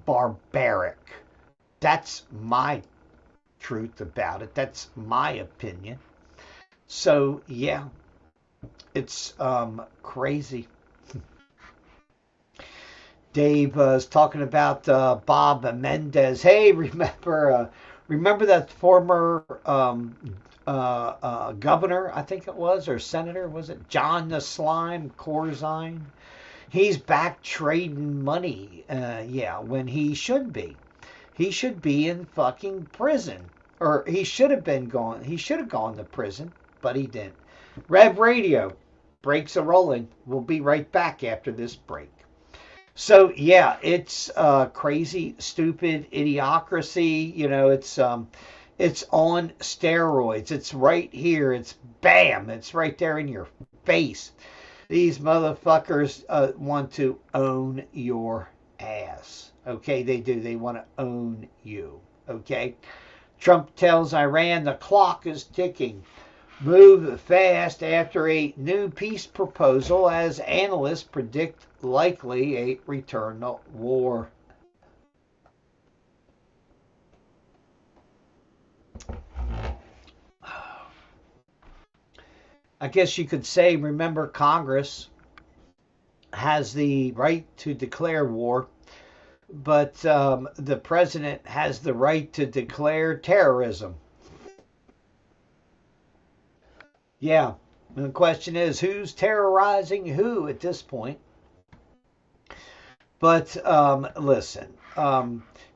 barbaric. That's my truth about it. That's my opinion. So, yeah, it's crazy. Dave is talking about Bob Menendez. Hey, remember that former governor, I think it was, or senator, was it John the Slime Corzine? He's back trading money, when he should be. He should be in fucking prison. Or he should have gone to prison, but he didn't. Rev Radio, breaks are rolling. We'll be right back after this break. So, yeah, it's crazy, stupid idiocracy. It's on steroids. It's right here. It's bam. It's right there in your face. These motherfuckers want to own your ass. Okay, they do. They want to own you. Okay? Trump tells Iran the clock is ticking. Move fast after a new peace proposal as analysts predict likely a return to war. I guess you could say, remember, Congress has the right to declare war, but the president has the right to declare terrorism. Yeah, and the question is, who's terrorizing who at this point? But listen,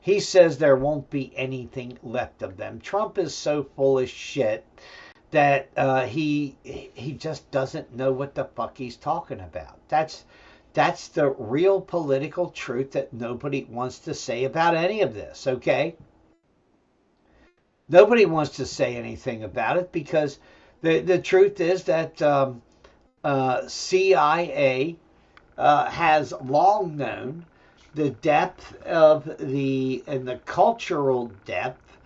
he says there won't be anything left of them. Trump is so full of shit that he just doesn't know what the fuck he's talking about. That's That's the real political truth that nobody wants to say about any of this, okay? Nobody wants to say anything about it because the truth is that CIA has long known the depth of and the cultural depth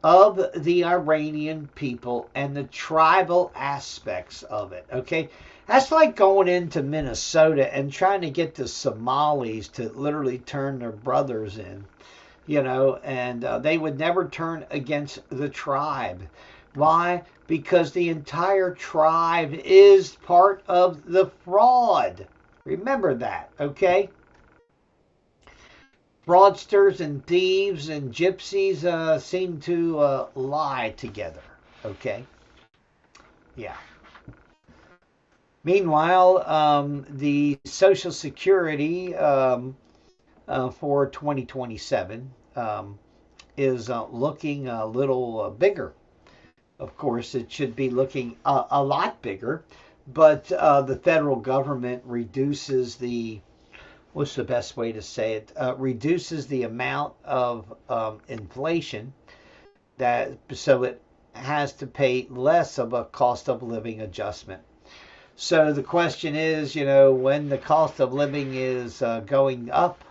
of the Iranian people and the tribal aspects of it, okay? That's like going into Minnesota and trying to get the Somalis to literally turn their brothers in, and they would never turn against the tribe. Why? Because the entire tribe is part of the fraud. Remember that, okay? Fraudsters and thieves and gypsies seem to lie together, okay? Yeah. Meanwhile, the Social Security for 2027 is looking a little bigger. Of course, it should be looking a lot bigger, but the federal government reduces what's the best way to say it? Reduces the amount of inflation so it has to pay less of a cost of living adjustment. So the question is, when the cost of living is going up,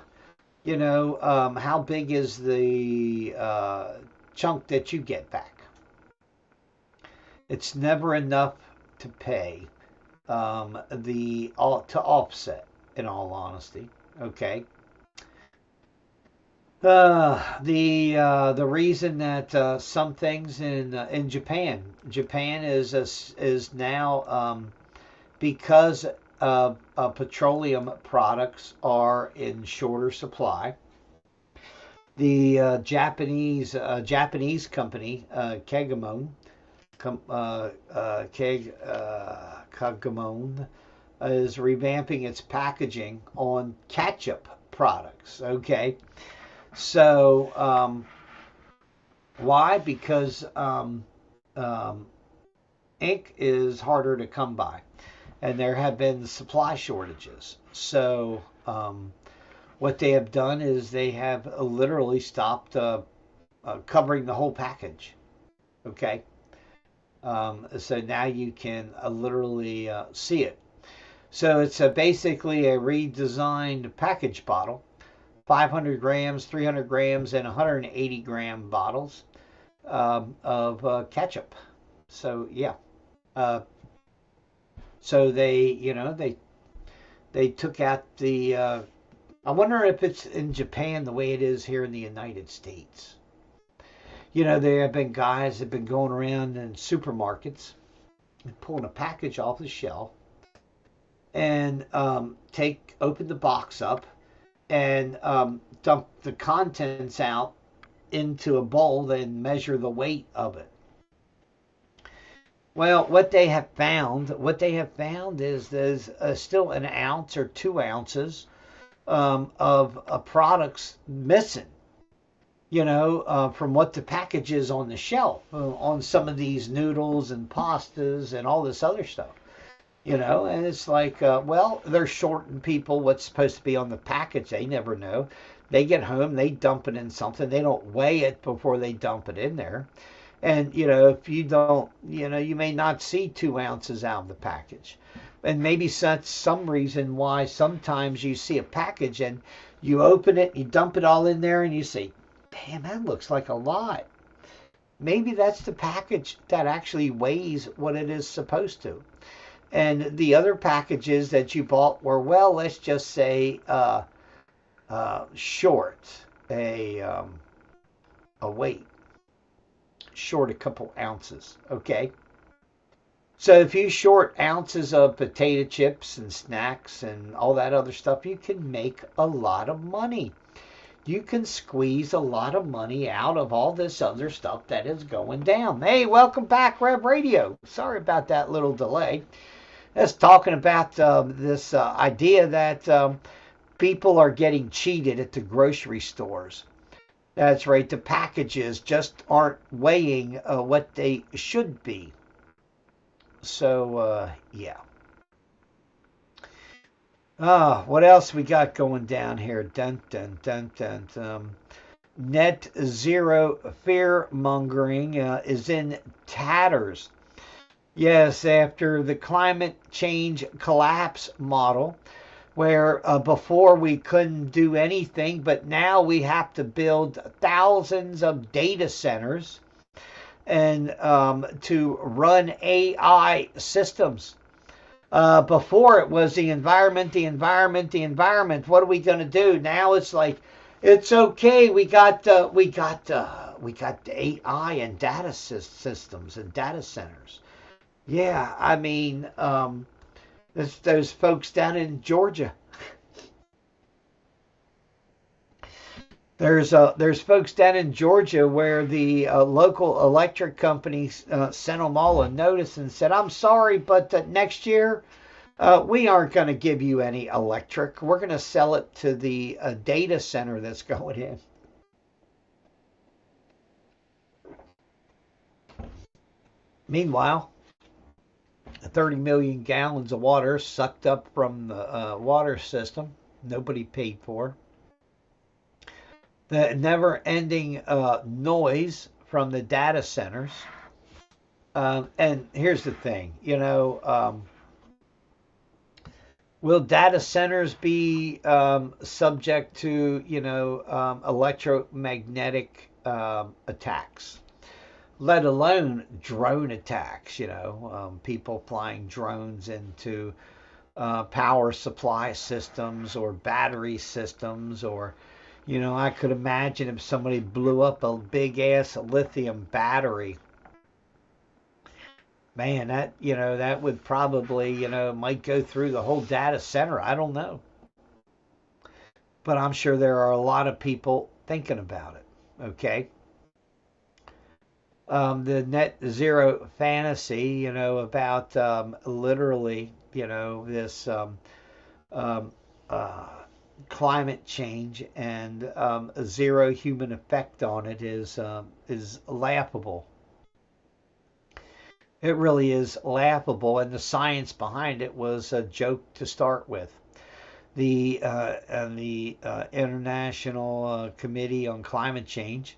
how big is the chunk that you get back? It's never enough to pay to offset, in all honesty. Okay. The reason that some things in Japan is now because petroleum products are in shorter supply. The Japanese company Kagamon is revamping its packaging on ketchup products. Okay, so why? Because ink is harder to come by, and there have been supply shortages. So what they have done is they have literally stopped covering the whole package. Okay. So now you can literally see it. So it's basically a redesigned package bottle, 500 grams, 300 grams, and 180 gram bottles of ketchup. So yeah. So they took out the. I wonder if it's in Japan the way it is here in the United States. There have been guys that have been going around in supermarkets and pulling a package off the shelf and open the box up and dump the contents out into a bowl and measure the weight of it. Well, what they have found is there's still an ounce or 2 ounces of products missing. From what the package is on the shelf, on some of these noodles and pastas and all this other stuff, and it's like, well, they're shorting people what's supposed to be on the package. They never know. They get home, they dump it in something. They don't weigh it before they dump it in there. And, if you don't, you may not see 2 ounces out of the package. And maybe that's some reason why sometimes you see a package and you open it, you dump it all in there and you say, damn, that looks like a lot. Maybe that's the package that actually weighs what it is supposed to. And the other packages that you bought were, well, let's just say short a weight. Short a couple ounces, okay? So if you short ounces of potato chips and snacks and all that other stuff, you can make a lot of money. You can squeeze a lot of money out of all this other stuff that is going down. Hey, welcome back, Rev Radio. Sorry about that little delay. That's talking about this idea that people are getting cheated at the grocery stores. That's right. The packages just aren't weighing what they should be. So, yeah. What else we got going down here? Dun, dun, dun, dun, dun. Net zero fear mongering is in tatters. Yes, after the climate change collapse model, where before we couldn't do anything, but now we have to build thousands of data centers and to run AI systems. Before it was the environment, the environment, the environment. What are we going to do now? It's like, it's okay. We got the AI and data systems and data centers. Yeah, I mean, those folks down in Georgia. There's folks down in Georgia where the local electric company sent them all a notice and said, "I'm sorry, but next year we aren't going to give you any electric. We're going to sell it to the data center that's going in." Meanwhile, 30 million gallons of water sucked up from the water system, nobody paid for. The never-ending noise from the data centers. And here's the thing, will data centers be subject to, electromagnetic attacks, let alone drone attacks, people flying drones into power supply systems or battery systems, or I could imagine if somebody blew up a big ass lithium battery. Man, that would probably, might go through the whole data center. I don't know. But I'm sure there are a lot of people thinking about it. Okay. The net zero fantasy, about literally, this climate change and zero human effect on it is laughable. It really is laughable, and the science behind it was a joke to start with. The International Committee on Climate Change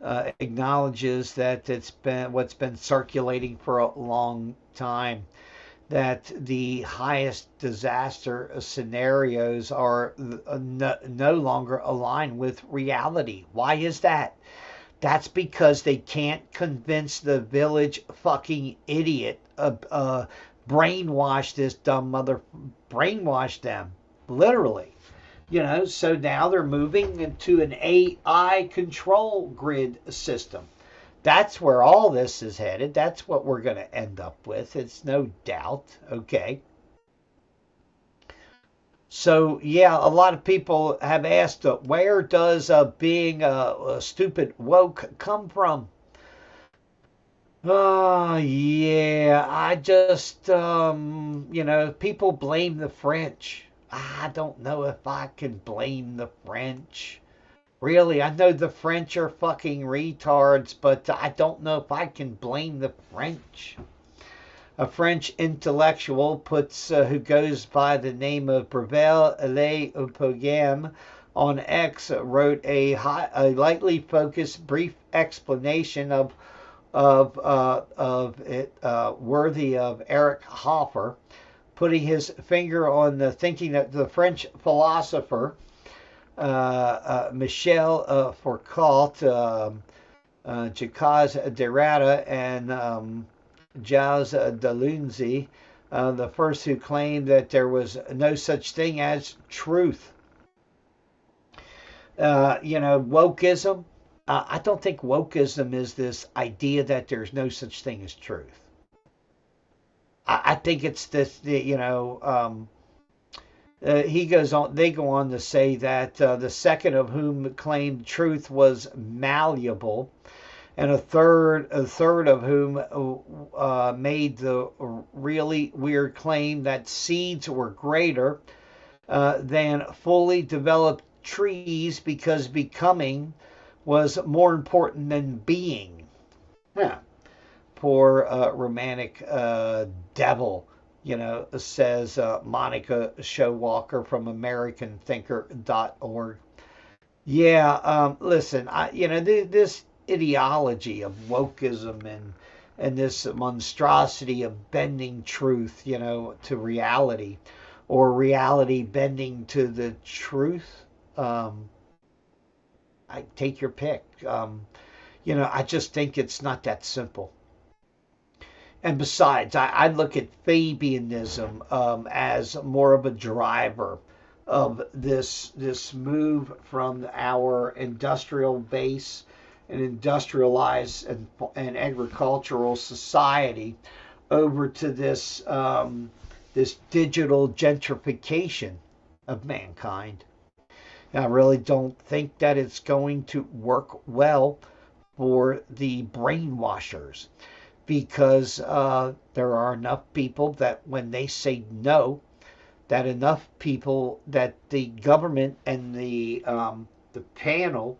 acknowledges that it's been what's been circulating for a long time, that the highest disaster scenarios are no longer aligned with reality. Why is that? That's because they can't convince the village fucking idiot, brainwash this dumb mother, brainwash them, literally. So now they're moving into an AI control grid system. That's where all this is headed. That's what we're going to end up with. It's no doubt. Okay. So, yeah, a lot of people have asked, where does being a stupid woke come from? Yeah, I just, people blame the French. I don't know if I can blame the French. Really, I know the French are fucking retards, but I don't know if I can blame the French. A French intellectual who goes by the name of Brevel Le Pogam on X wrote a lightly focused brief explanation of it worthy of Eric Hoffer, putting his finger on the thinking that the French philosopher Michel Foucault, Jacques Derrida, and Jacques Deleuze, the first who claimed that there was no such thing as truth. Wokeism. I don't think wokeism is this idea that there's no such thing as truth. I think it's this, they go on to say that the second of whom claimed truth was malleable, and a third of whom made the really weird claim that seeds were greater than fully developed trees because becoming was more important than being. Yeah. Poor romantic devil says Monica Showalker from AmericanThinker.org. Yeah, listen, this ideology of wokeism and this monstrosity of bending truth, to reality, or reality bending to the truth. I take your pick. I just think it's not that simple. And besides, I look at Fabianism as more of a driver of this move from our industrial base and industrialized and agricultural society over to this this digital gentrification of mankind. And I really don't think that it's going to work well for the brainwashers, because there are enough people that when they say no, that enough people that the government and the panel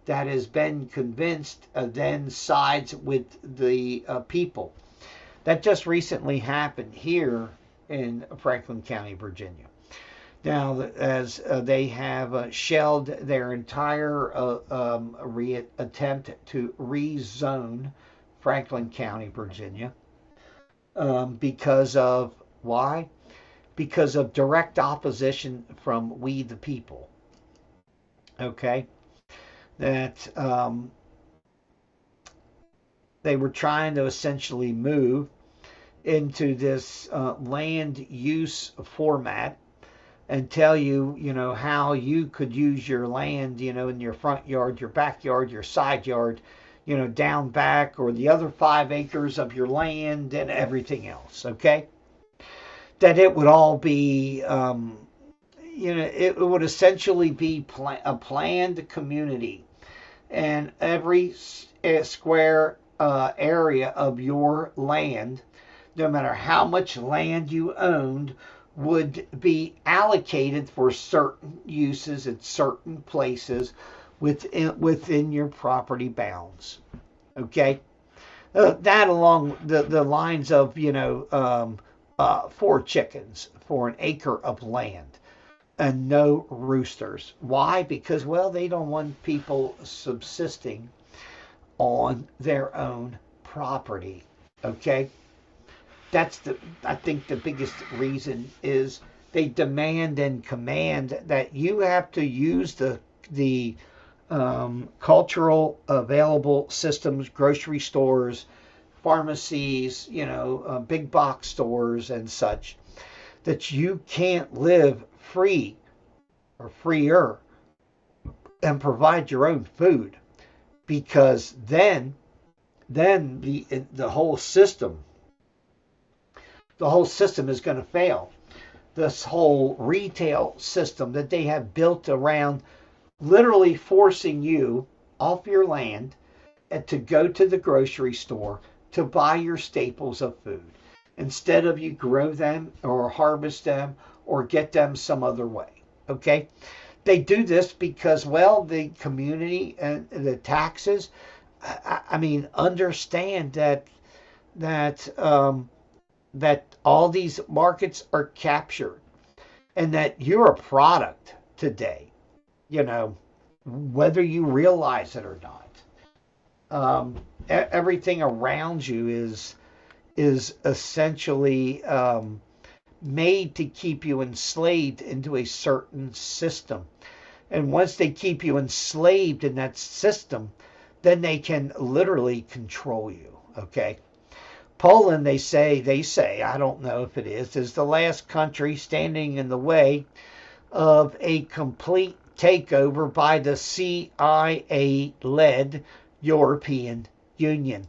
that has been convinced then sides with the people. That just recently happened here in Franklin County, Virginia. Now, as they have shelled their entire attempt to rezone Franklin County, Virginia, because of why? Because of direct opposition from we the people. Okay? That they were trying to essentially move into this land use format and tell you, how you could use your land, in your front yard, your backyard, your side yard, down back, or the other 5 acres of your land and everything else, okay? That it would all be, it would essentially be a planned community. And every square area of your land, no matter how much land you owned, would be allocated for certain uses at certain places within your property bounds. Okay? That along the lines of, 4 chickens for an acre of land and no roosters. Why? Because, they don't want people subsisting on their own property. Okay? I think the biggest reason is they demand and command that you have to use the cultural available systems, grocery stores, pharmacies, big box stores and such, that you can't live free or freer and provide your own food, because then the whole system is going to fail. This whole retail system that they have built around literally forcing you off your land and to go to the grocery store to buy your staples of food, instead of you grow them or harvest them or get them some other way. Okay? They do this because, the community and the taxes, understand that all these markets are captured, and that you're a product today, whether you realize it or not. Everything around you is essentially made to keep you enslaved into a certain system. And once they keep you enslaved in that system, then they can literally control you. Okay? Poland, they say, I don't know if it is the last country standing in the way of a complete takeover by the CIA-led European Union.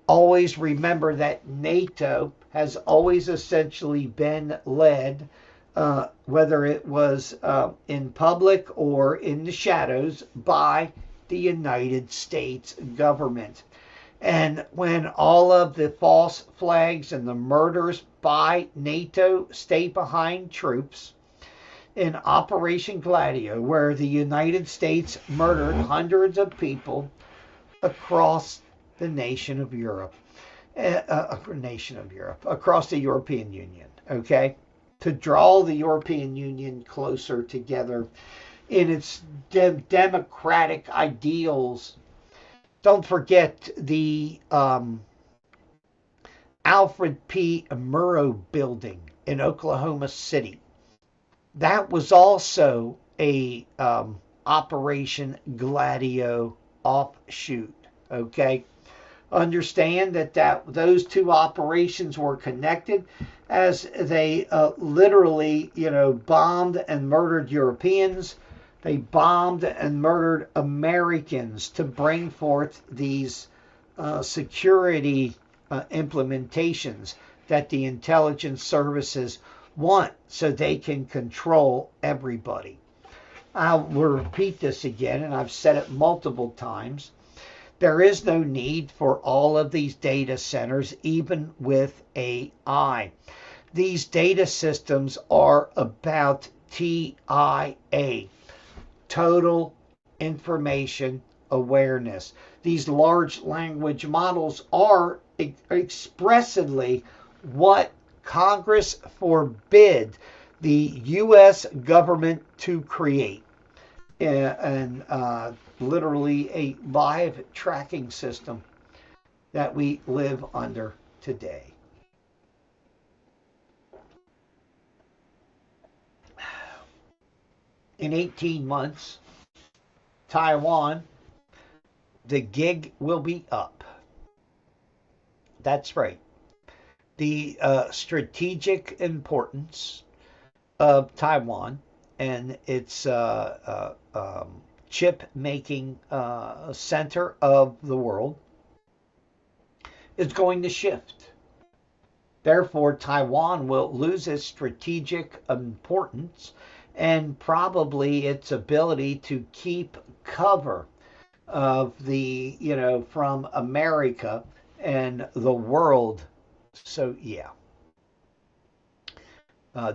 Always remember that NATO has always essentially been led, whether it was in public or in the shadows, by the United States government. And when all of the false flags and the murders by NATO stay-behind troops in Operation Gladio, where the United States murdered hundreds of people across the nation of Europe, across the European Union. okay, to draw the European Union closer together in its democratic ideals. Don't forget the Alfred P. Murrow building in Oklahoma City. That was also a Operation Gladio offshoot, okay? Understand that those two operations were connected, as they literally, bombed and murdered Europeans. They bombed and murdered Americans to bring forth these security implementations that the intelligence services want so they can control everybody. I'll repeat this again, and I've said it multiple times. There is no need for all of these data centers, even with AI. These data systems are about TIA, total information awareness. These large language models are expressly what Congress forbid the U.S. government to create. And literally a live tracking system that we live under today. In 18 months, Taiwan, the gig will be up. That's right. The strategic importance of Taiwan and its chip-making center of the world is going to shift. Therefore, Taiwan will lose its strategic importance and probably its ability to keep cover of the, from America and the world. So, yeah.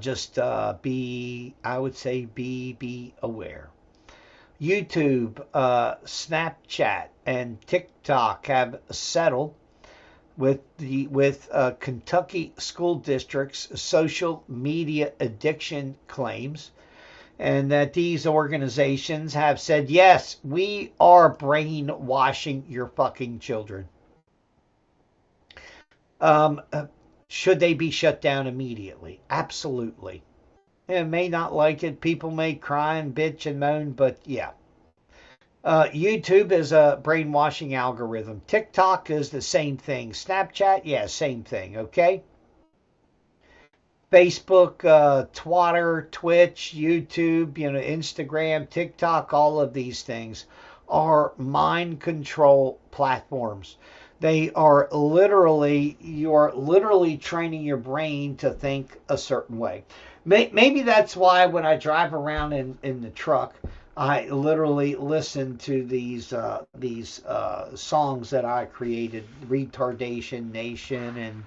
Just be aware. YouTube, Snapchat, and TikTok have settled with Kentucky school district's social media addiction claims, and that these organizations have said, yes, we are brainwashing your fucking children. Should they be shut down immediately? Absolutely. It may not like it. People may cry and bitch and moan, but yeah. YouTube is a brainwashing algorithm. TikTok is the same thing. Snapchat, yeah, same thing, okay? Facebook, Twitter, Twitch, YouTube, Instagram, TikTok, all of these things are mind control platforms. They are you are literally training your brain to think a certain way. Maybe that's why when I drive around in the truck, I literally listen to these songs that I created, Retardation Nation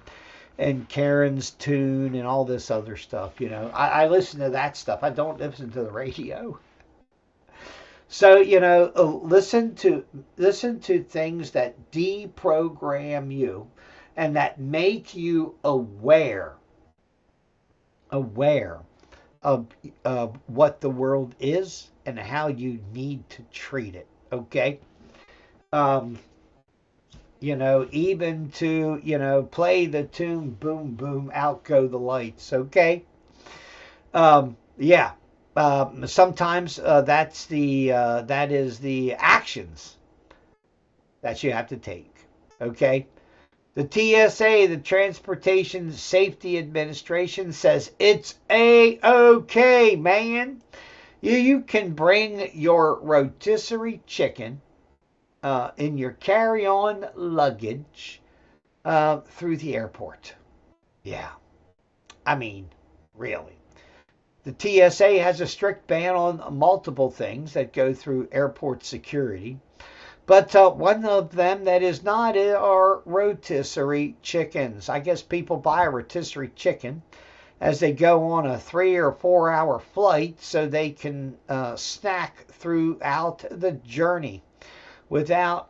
and Karen's Tune and all this other stuff. I listen to that stuff. I don't listen to the radio. So, listen to things that deprogram you and that make you aware of what the world is and how you need to treat it. Okay? Even to, play the tune, boom, boom, out go the lights. Okay? Yeah. Sometimes that is the actions that you have to take. Okay? The TSA, the Transportation Safety Administration, says it's A-OK, man. You can bring your rotisserie chicken in your carry-on luggage through the airport. Yeah. I mean, really. The TSA has a strict ban on multiple things that go through airport security. But one of them that is not are rotisserie chickens. I guess people buy a rotisserie chicken as they go on a 3 or 4 hour flight so they can snack throughout the journey without,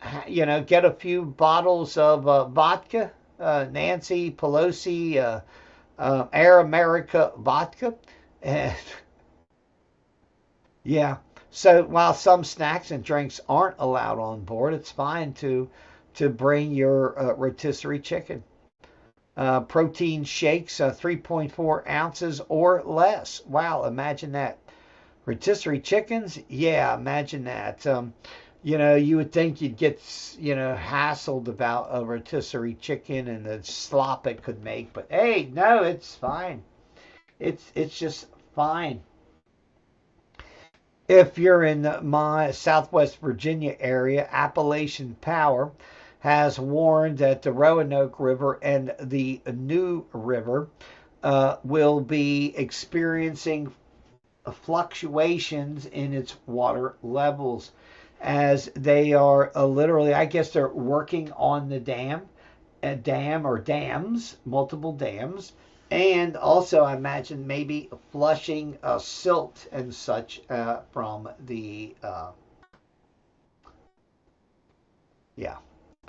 get a few bottles of vodka. Nancy Pelosi Air America vodka. And yeah, so while some snacks and drinks aren't allowed on board, it's fine to bring your rotisserie chicken. Protein shakes, 3.4 ounces or less. Wow, imagine that. Rotisserie chickens, yeah, imagine that. You would think you'd get, hassled about a rotisserie chicken and the slop it could make, but hey, no, it's fine. It's just fine. If you're in my Southwest Virginia area, Appalachian Power has warned that the Roanoke River and the New River will be experiencing fluctuations in its water levels as they are literally, I guess they're working on the dam or dams, multiple dams, and also I imagine maybe flushing silt and such from the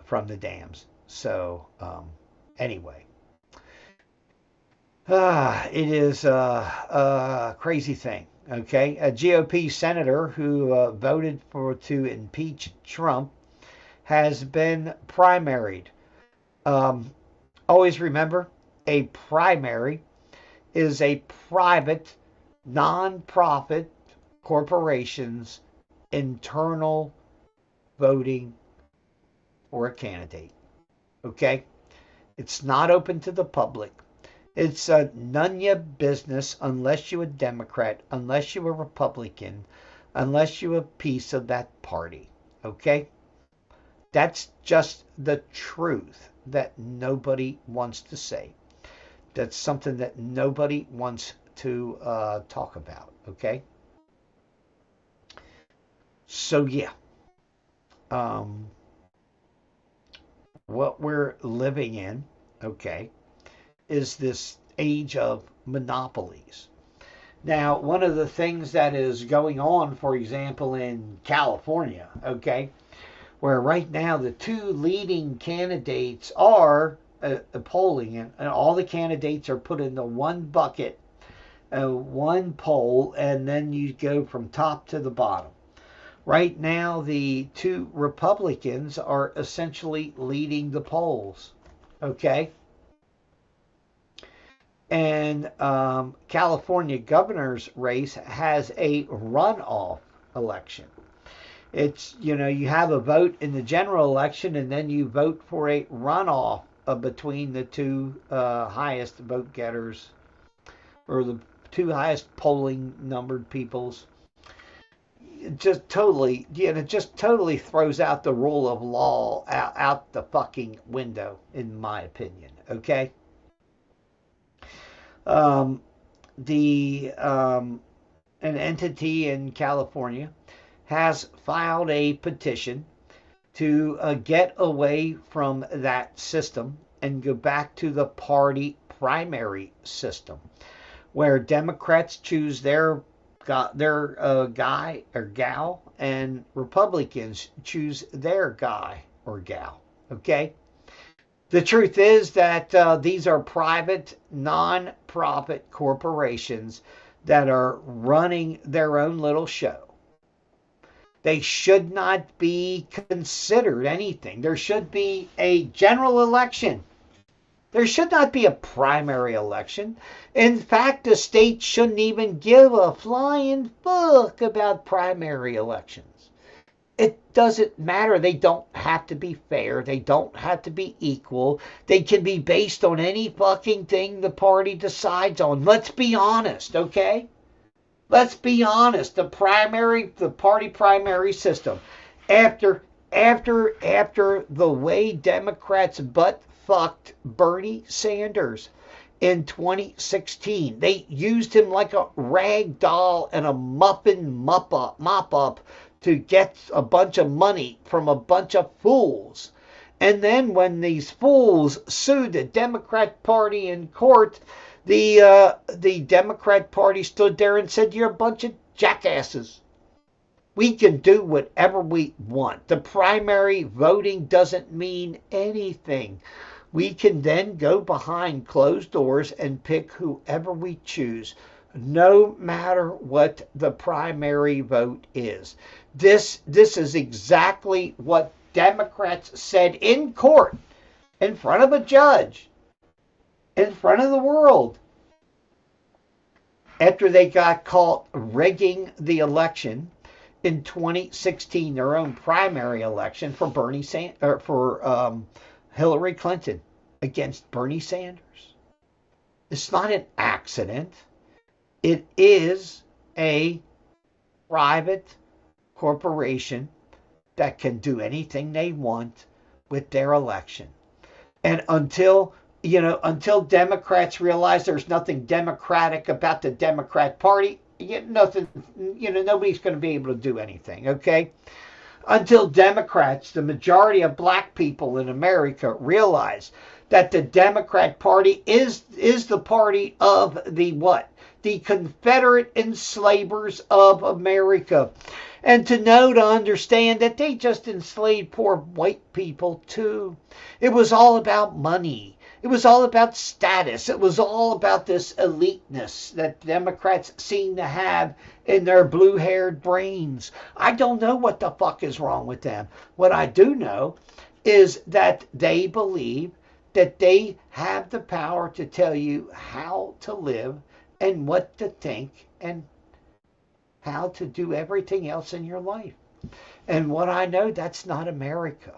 from the dams. So anyway, it is a crazy thing. Okay, a GOP senator who voted to impeach Trump has been primaried. Always remember, a primary is a private, non-profit corporation's internal voting for a candidate. Okay? It's not open to the public. It's none of your business unless you're a Democrat, unless you're a Republican, unless you're a piece of that party. Okay? That's just the truth that nobody wants to say. That's something that nobody wants to talk about. Okay? So, yeah. What we're living in, okay, is this age of monopolies. Now, one of the things that is going on, for example, in California, okay, where right now the two leading candidates are polling, and all the candidates are put into one bucket, one poll, and then you go from top to the bottom. Right now, the two Republicans are essentially leading the polls, okay? And California governor's race has a runoff election. It's, you have a vote in the general election, and then you vote for a runoff between the two highest vote getters, or the two highest polling numbered peoples. It just totally throws out the rule of law out the fucking window, in my opinion. Okay. An entity in California has filed a petition to get away from that system and go back to the party primary system, where Democrats choose their guy or gal, and Republicans choose their guy or gal. Okay? The truth is that these are private, non-profit corporations that are running their own little show. They should not be considered anything. There should be a general election. There should not be a primary election. In fact, the state shouldn't even give a flying fuck about primary elections. It doesn't matter. They don't have to be fair. They don't have to be equal. They can be based on any fucking thing the party decides on. Let's be honest, okay? Let's be honest. The party primary system. After the way Democrats butt-fucked Bernie Sanders in 2016. They used him like a rag doll and a muffin mop-up to get a bunch of money from a bunch of fools. And then when these fools sued the Democrat Party in court, the Democrat Party stood there and said, "You're a bunch of jackasses. We can do whatever we want. The primary voting doesn't mean anything. we can then go behind closed doors and pick whoever we choose, no matter what the primary vote is. This is exactly what Democrats said in court, in front of a judge, in front of the world, after they got caught rigging the election in 2016, their own primary election for Hillary Clinton against Bernie Sanders. It's not an accident. It is a private corporation that can do anything they want with their election. And until Democrats realize there's nothing democratic about the Democrat Party, nobody's going to be able to do anything, okay? Until Democrats, the majority of black people in America, realize that the Democrat Party is the party of the what? The Confederate enslavers of America. And to understand that they just enslaved poor white people too. It was all about money. It was all about status. It was all about this eliteness that Democrats seem to have in their blue-haired brains. I don't know what the fuck is wrong with them. What I do know is that they believe that they have the power to tell you how to live and what to think and how to do everything else in your life. And what I know, that's not America.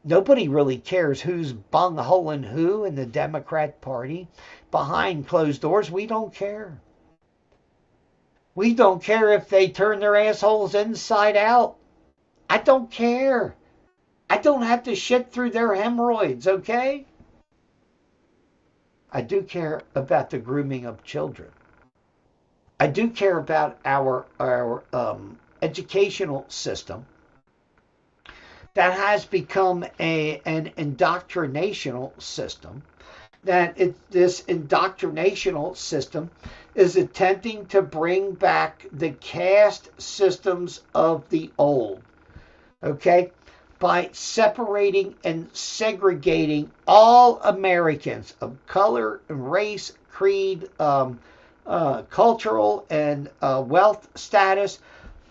Nobody really cares who's bungholing who in the Democrat Party. Behind closed doors, we don't care. We don't care if they turn their assholes inside out. I don't care. I don't have to shit through their hemorrhoids, okay? I do care about the grooming of children. I do care about our educational system that has become an indoctrinational system. This indoctrinational system is attempting to bring back the caste systems of the old, okay? By separating and segregating all Americans of color, race, creed, cultural, and wealth status.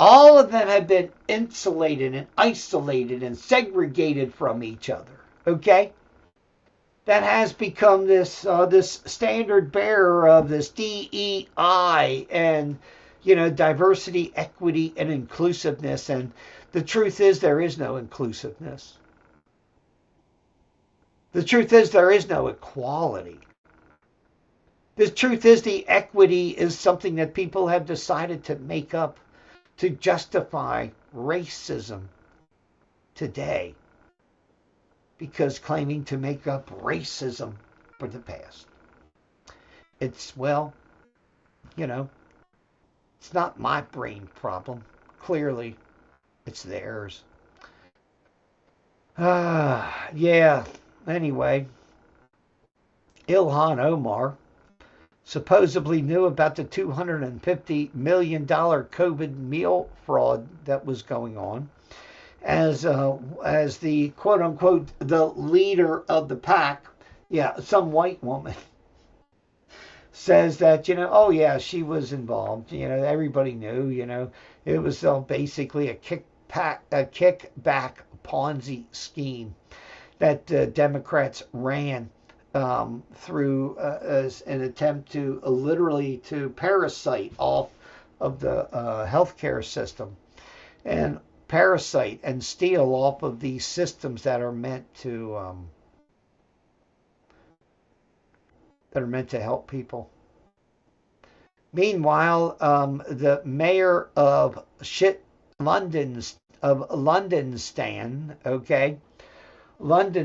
All of them have been insulated and isolated and segregated from each other. Okay? That has become this standard bearer of this DEI and diversity, equity, and inclusiveness. And the truth is there is no inclusiveness. The truth is there is no equality. The truth is the equity is something that people have decided to make up to justify racism today, because claiming to make up racism for the past. It's not my brain problem. Clearly, it's theirs. Yeah. Anyway, Ilhan Omar supposedly knew about the $250 million COVID meal fraud that was going on as the quote-unquote the leader of the pack. Yeah, some white woman says that, oh yeah, she was involved. Everybody knew, it was basically a kickback Ponzi scheme that Democrats ran through as an attempt to literally to parasite off of the healthcare system and parasite and steal off of these systems that are meant to help people. Meanwhile, the mayor of London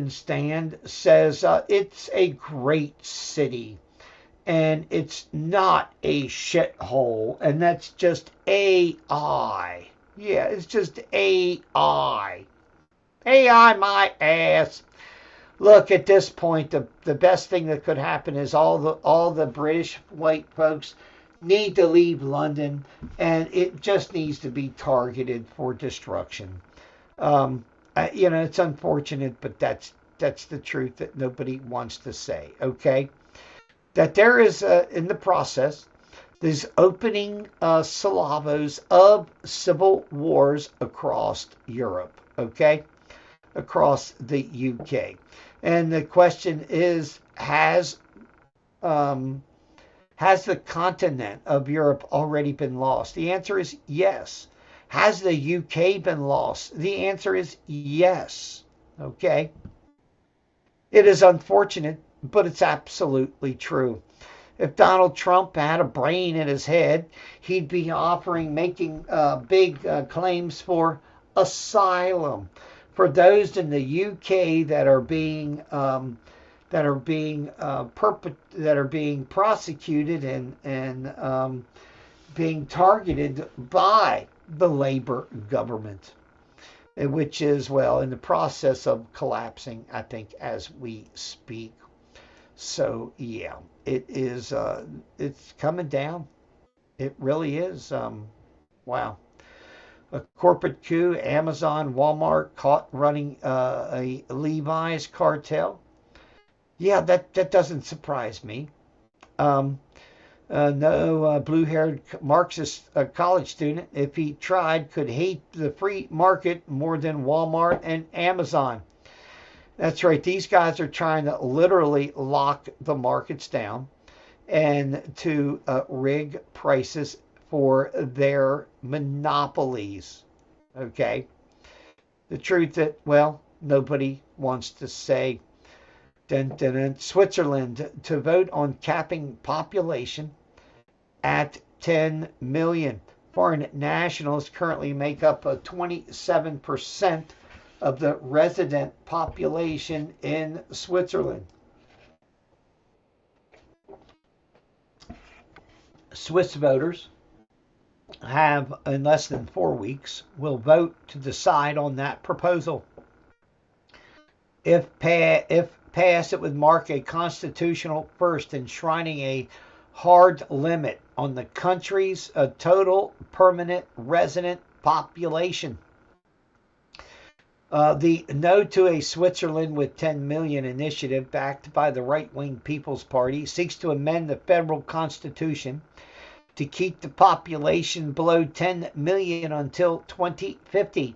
Stand says it's a great city and it's not a shithole, and that's just AI. Yeah, it's just AI. AI my ass. Look, at this point, the best thing that could happen is all the British white folks need to leave London, and it just needs to be targeted for destruction. It's unfortunate, but that's That's the truth that nobody wants to say, okay? That there is, in the process, these opening salvos of civil wars across Europe, okay? Across the UK. And the question is, has the continent of Europe already been lost? The answer is yes. Has the UK been lost? The answer is yes. Okay? It is unfortunate, but it's absolutely true. If Donald Trump had a brain in his head, he'd be making big claims for asylum for those in the UK that are being prosecuted and being targeted by the Labour government, which is, well, in the process of collapsing, I think, as we speak. So yeah, it is. It's coming down. It really is. Wow. A corporate coup. Amazon, Walmart caught running a Levi's cartel. Yeah, that doesn't surprise me. No blue-haired Marxist college student, if he tried, could hate the free market more than Walmart and Amazon. That's right. These guys are trying to literally lock the markets down and to rig prices for their monopolies. Okay? The truth that, well, nobody wants to say. Switzerland to vote on capping population at 10 million. Foreign nationals currently make up 27% of the resident population in Switzerland. Swiss voters have, in less than 4 weeks, will vote to decide on that proposal. If passed, it would mark a constitutional first, enshrining a hard limit on the country's total permanent resident population. The No to a Switzerland with 10 Million initiative, backed by the right-wing People's Party, seeks to amend the federal constitution to keep the population below 10 million until 2050.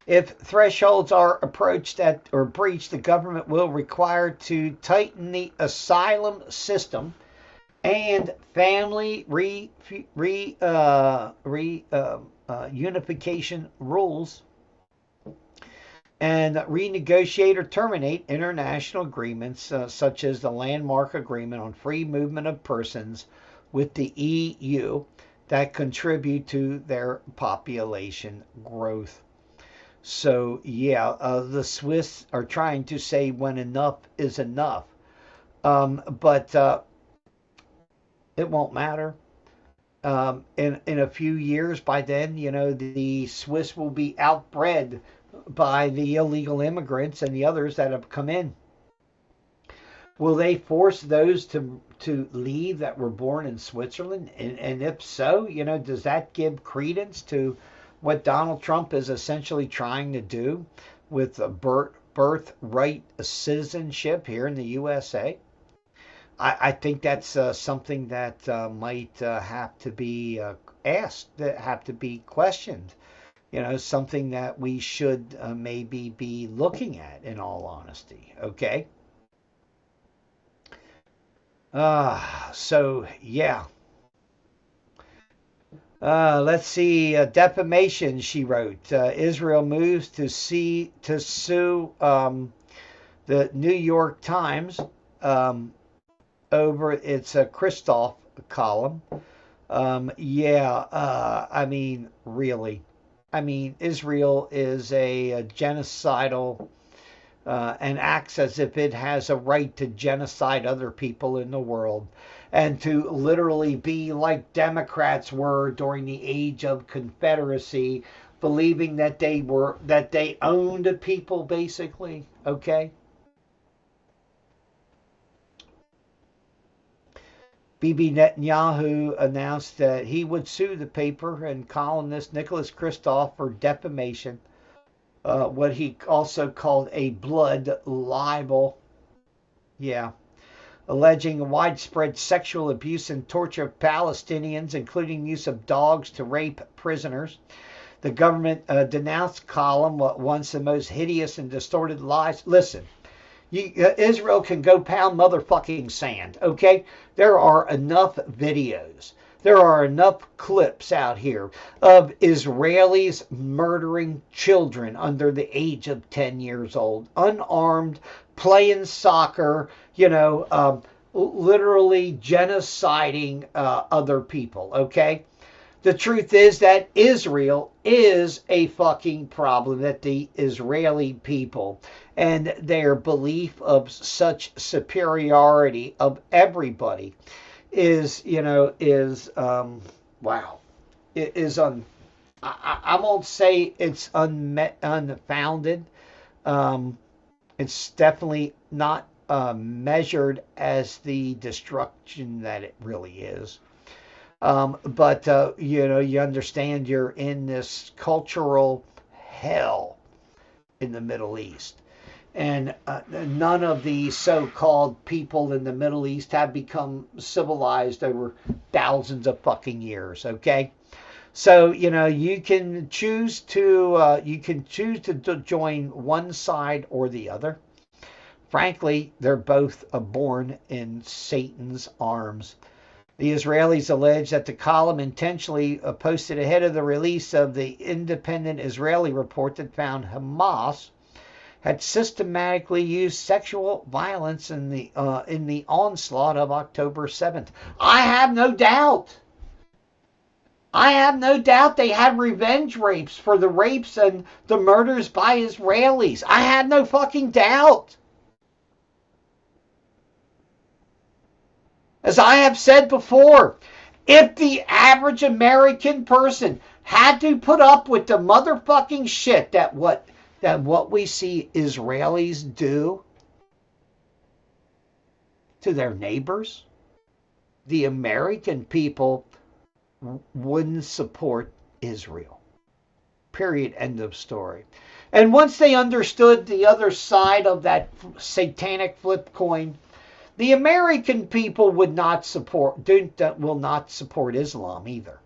If thresholds are approached or breached, the government will require to tighten the asylum system and family unification rules, and renegotiate or terminate international agreements such as the landmark agreement on free movement of persons with the EU that contribute to their population growth. So yeah, the Swiss are trying to say when enough is enough, but it won't matter. In a few years, by then, the Swiss will be outbred by the illegal immigrants and the others that have come in. Will they force those to leave that were born in Switzerland? And if so, does that give credence to what Donald Trump is essentially trying to do with birthright citizenship here in the USA? I think that's something that might have to be asked, that have to be questioned. Something that we should maybe be looking at, in all honesty. Okay? So, yeah. Let's see. Defamation, she wrote. Israel moves to sue the New York Times over its Christoph column. Really. Israel is a genocidal and acts as if it has a right to genocide other people in the world, and to literally be like Democrats were during the age of Confederacy, believing that they owned people, basically. Okay. Bibi Netanyahu announced that he would sue the paper and columnist Nicholas Kristof for defamation what he also called a blood libel. Yeah. Alleging widespread sexual abuse and torture of Palestinians, including use of dogs to rape prisoners. The government denounced Column, what once the most hideous and distorted lies. Listen, Israel can go pound motherfucking sand, okay? There are enough videos. There are enough clips out here of Israelis murdering children under the age of 10 years old, unarmed, playing soccer, literally genociding other people, okay? The truth is that Israel is a fucking problem, that the Israeli people and their belief of such superiority of everybody is, wow. It is I won't say it's unfounded. It's definitely not measured as the destruction that it really is. But you understand you're in this cultural hell in the Middle East. And none of the so-called people in the Middle East have become civilized over thousands of fucking years, okay? So, you can choose to join one side or the other. Frankly, they're both born in Satan's arms. The Israelis allege that the column intentionally posted ahead of the release of the independent Israeli report that found Hamas had systematically used sexual violence in the onslaught of October 7th. I have no doubt. I have no doubt they had revenge rapes for the rapes and the murders by Israelis. I have no fucking doubt. As I have said before, if the average American person had to put up with the motherfucking shit that what we see Israelis do to their neighbors, the American people wouldn't support Israel. Period. End of story. And once they understood the other side of that satanic flip coin, the American people will not support Islam either.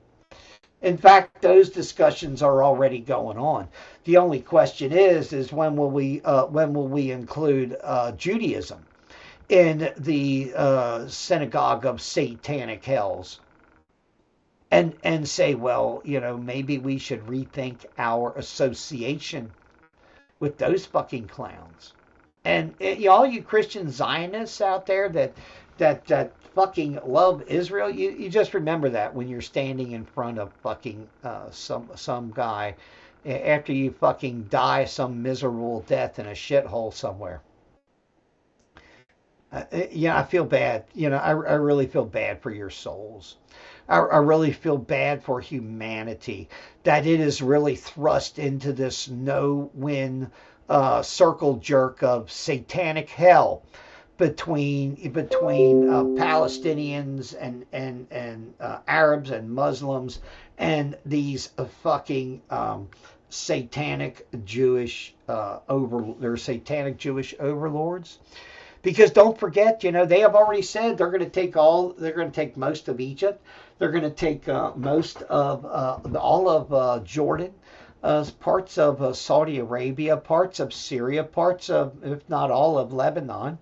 In fact, those discussions are already going on. The only question is when will we include Judaism in the synagogue of satanic hells? And say, well, maybe we should rethink our association with those fucking clowns. And all you Christian Zionists out there that fucking love Israel, you just remember that when you're standing in front of fucking some guy after you fucking die some miserable death in a shithole somewhere. I feel bad. I really feel bad for your souls. I really feel bad for humanity, that it is really thrust into this no-win circle jerk of satanic hell between Palestinians and Arabs and Muslims and these fucking satanic Jewish satanic Jewish overlords. Because don't forget, they have already said they're going to take most of Egypt. They're going to take most of all of Jordan, parts of Saudi Arabia, parts of Syria, parts of, if not all of Lebanon.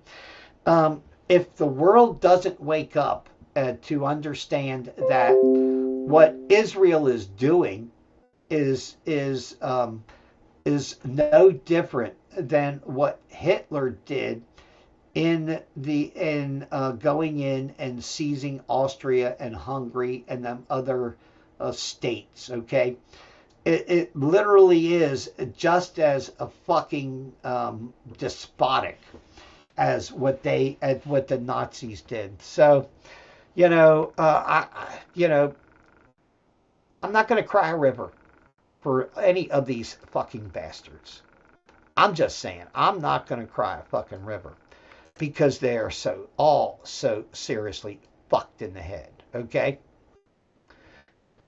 If the world doesn't wake up to understand that what Israel is doing is no different than what Hitler did in going in and seizing Austria and Hungary and them other states, okay? It literally is just as a fucking despotic as what the Nazis did. So, I'm not going to cry a river for any of these fucking bastards. I'm just saying, I'm not going to cry a fucking river. Because they are so seriously fucked in the head, okay?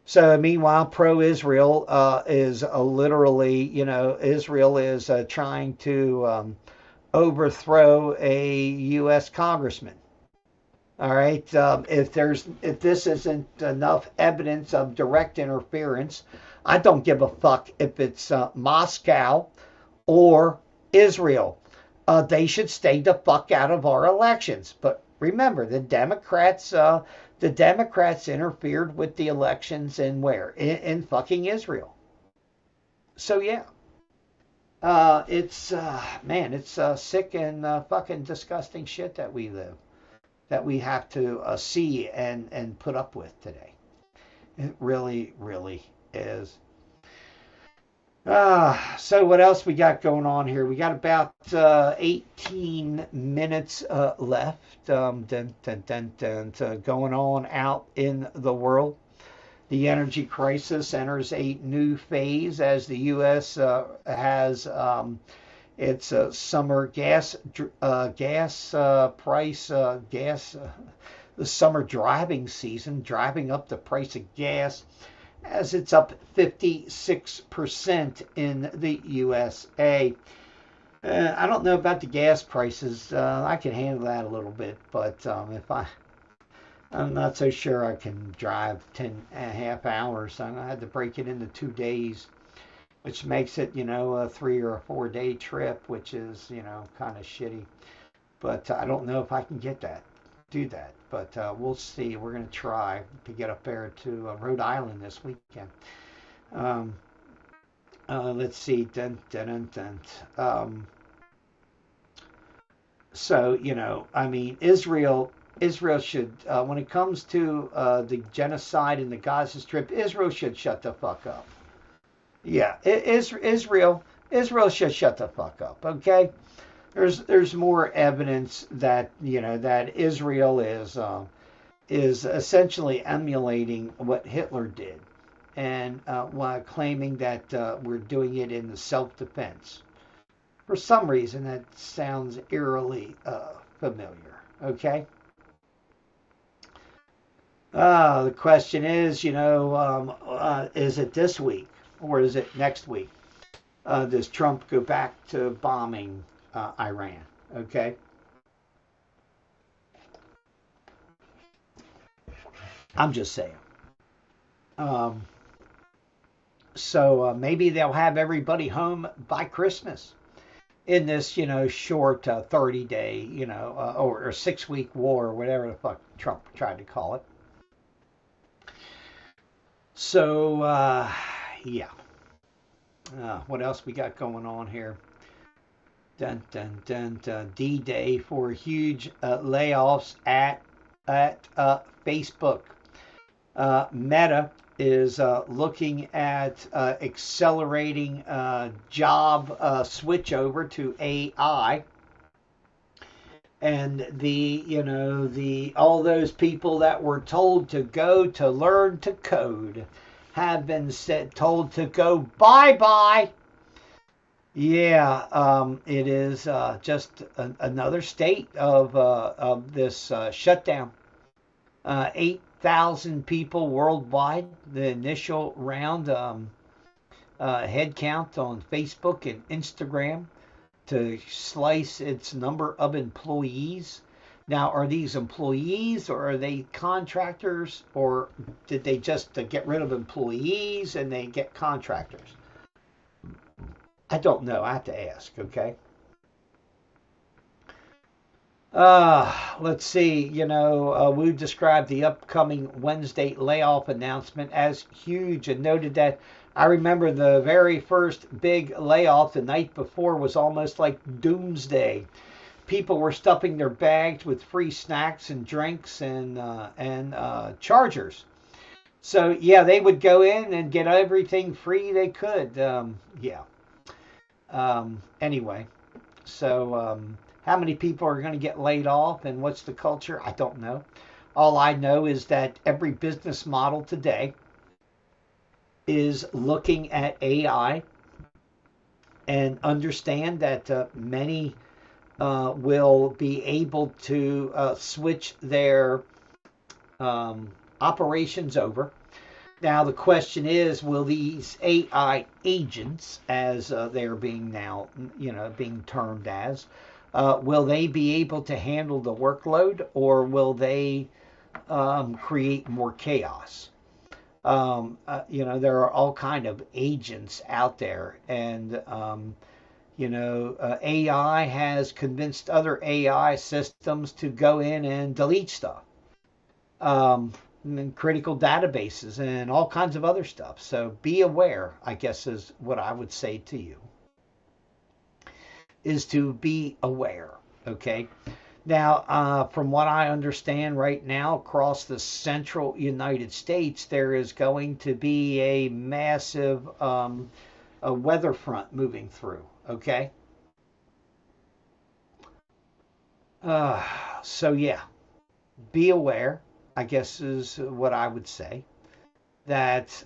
So meanwhile, pro-Israel is literally, Israel is trying to overthrow a U.S. congressman. All right. If this isn't enough evidence of direct interference, I don't give a fuck if it's Moscow or Israel. They should stay the fuck out of our elections. But remember, the Democrats interfered with the elections in where? In fucking Israel. So yeah. It's sick and fucking disgusting shit that we have to see and put up with today. It really, really is. So what else we got going on here? We got about 18 minutes left. Going on out in the world. The energy crisis enters a new phase as the U.S. Has its summer gas price, the summer driving season, driving up the price of gas, as it's up 56% in the USA. I don't know about the gas prices. I can handle that a little bit, but I'm not so sure I can drive 10.5 hours. I had to break it into 2 days, which makes it, a 3 or a 4 day trip, which is, kind of shitty. But I don't know if I can do that. But we'll see. We're going to try to get up there to Rhode Island this weekend. Let's see. So, Israel should, when it comes to the genocide in the Gaza Strip, Israel should shut the fuck up. Yeah, Israel should shut the fuck up. Okay, there's more evidence that that Israel is essentially emulating what Hitler did, and while claiming that we're doing it in the self-defense. For some reason, that sounds eerily familiar. Okay. The question is, is it this week or is it next week? Does Trump go back to bombing Iran? Okay. I'm just saying. So maybe they'll have everybody home by Christmas in this, short 30-day, or 6-week war, or whatever the fuck Trump tried to call it. So, yeah. What else we got going on here? D-Day for huge layoffs at Facebook. Meta is looking at accelerating job switch over to AI. And all those people that were told to go to learn to code have been told to go bye-bye. Yeah, it is just another state of this shutdown. 8,000 people worldwide. The initial round head count on Facebook and Instagram to slice its number of employees. Now, are these employees or are they contractors, or did they just get rid of employees and they get contractors? I don't know. I have to ask, okay? Let's see. Wu described the upcoming Wednesday layoff announcement as huge and noted that I remember the very first big layoff the night before was almost like doomsday. People were stuffing their bags with free snacks and drinks and chargers. So, yeah, they would go in and get everything free they could. Anyway, so how many people are going to get laid off and what's the culture? I don't know. All I know is that every business model today is looking at AI and understand that many will be able to switch their operations over Now the question is, will these AI agents, as they're being now, being termed as, will they be able to handle the workload, or will they create more chaos? There are all kind of agents out there, and AI has convinced other AI systems to go in and delete stuff. And critical databases and all kinds of other stuff. So be aware, I guess, is what I would say to you, is to be aware. Okay. Now, from what I understand right now, across the central United States, there is going to be a massive a weather front moving through. Okay. So yeah, be aware, I guess, is what I would say. That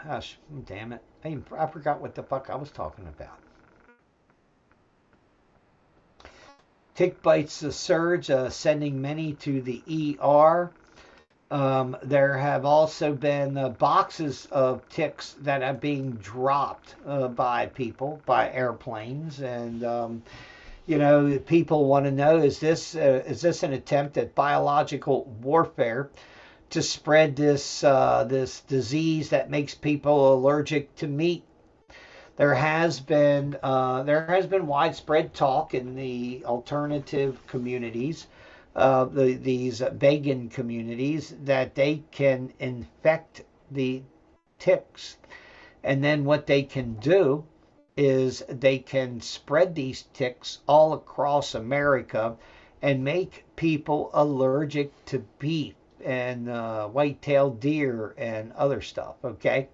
gosh, damn it, I forgot what the fuck I was talking about. Tick bites surge, sending many to the ER. There have also been boxes of ticks that are being dropped by people, by airplanes, and people want to know, is this an attempt at biological warfare to spread this disease that makes people allergic to meat? There has been widespread talk in the alternative communities, these vegan communities, that they can infect the ticks, and then what they can do is they can spread these ticks all across America and make people allergic to beef and white-tailed deer and other stuff. Okay.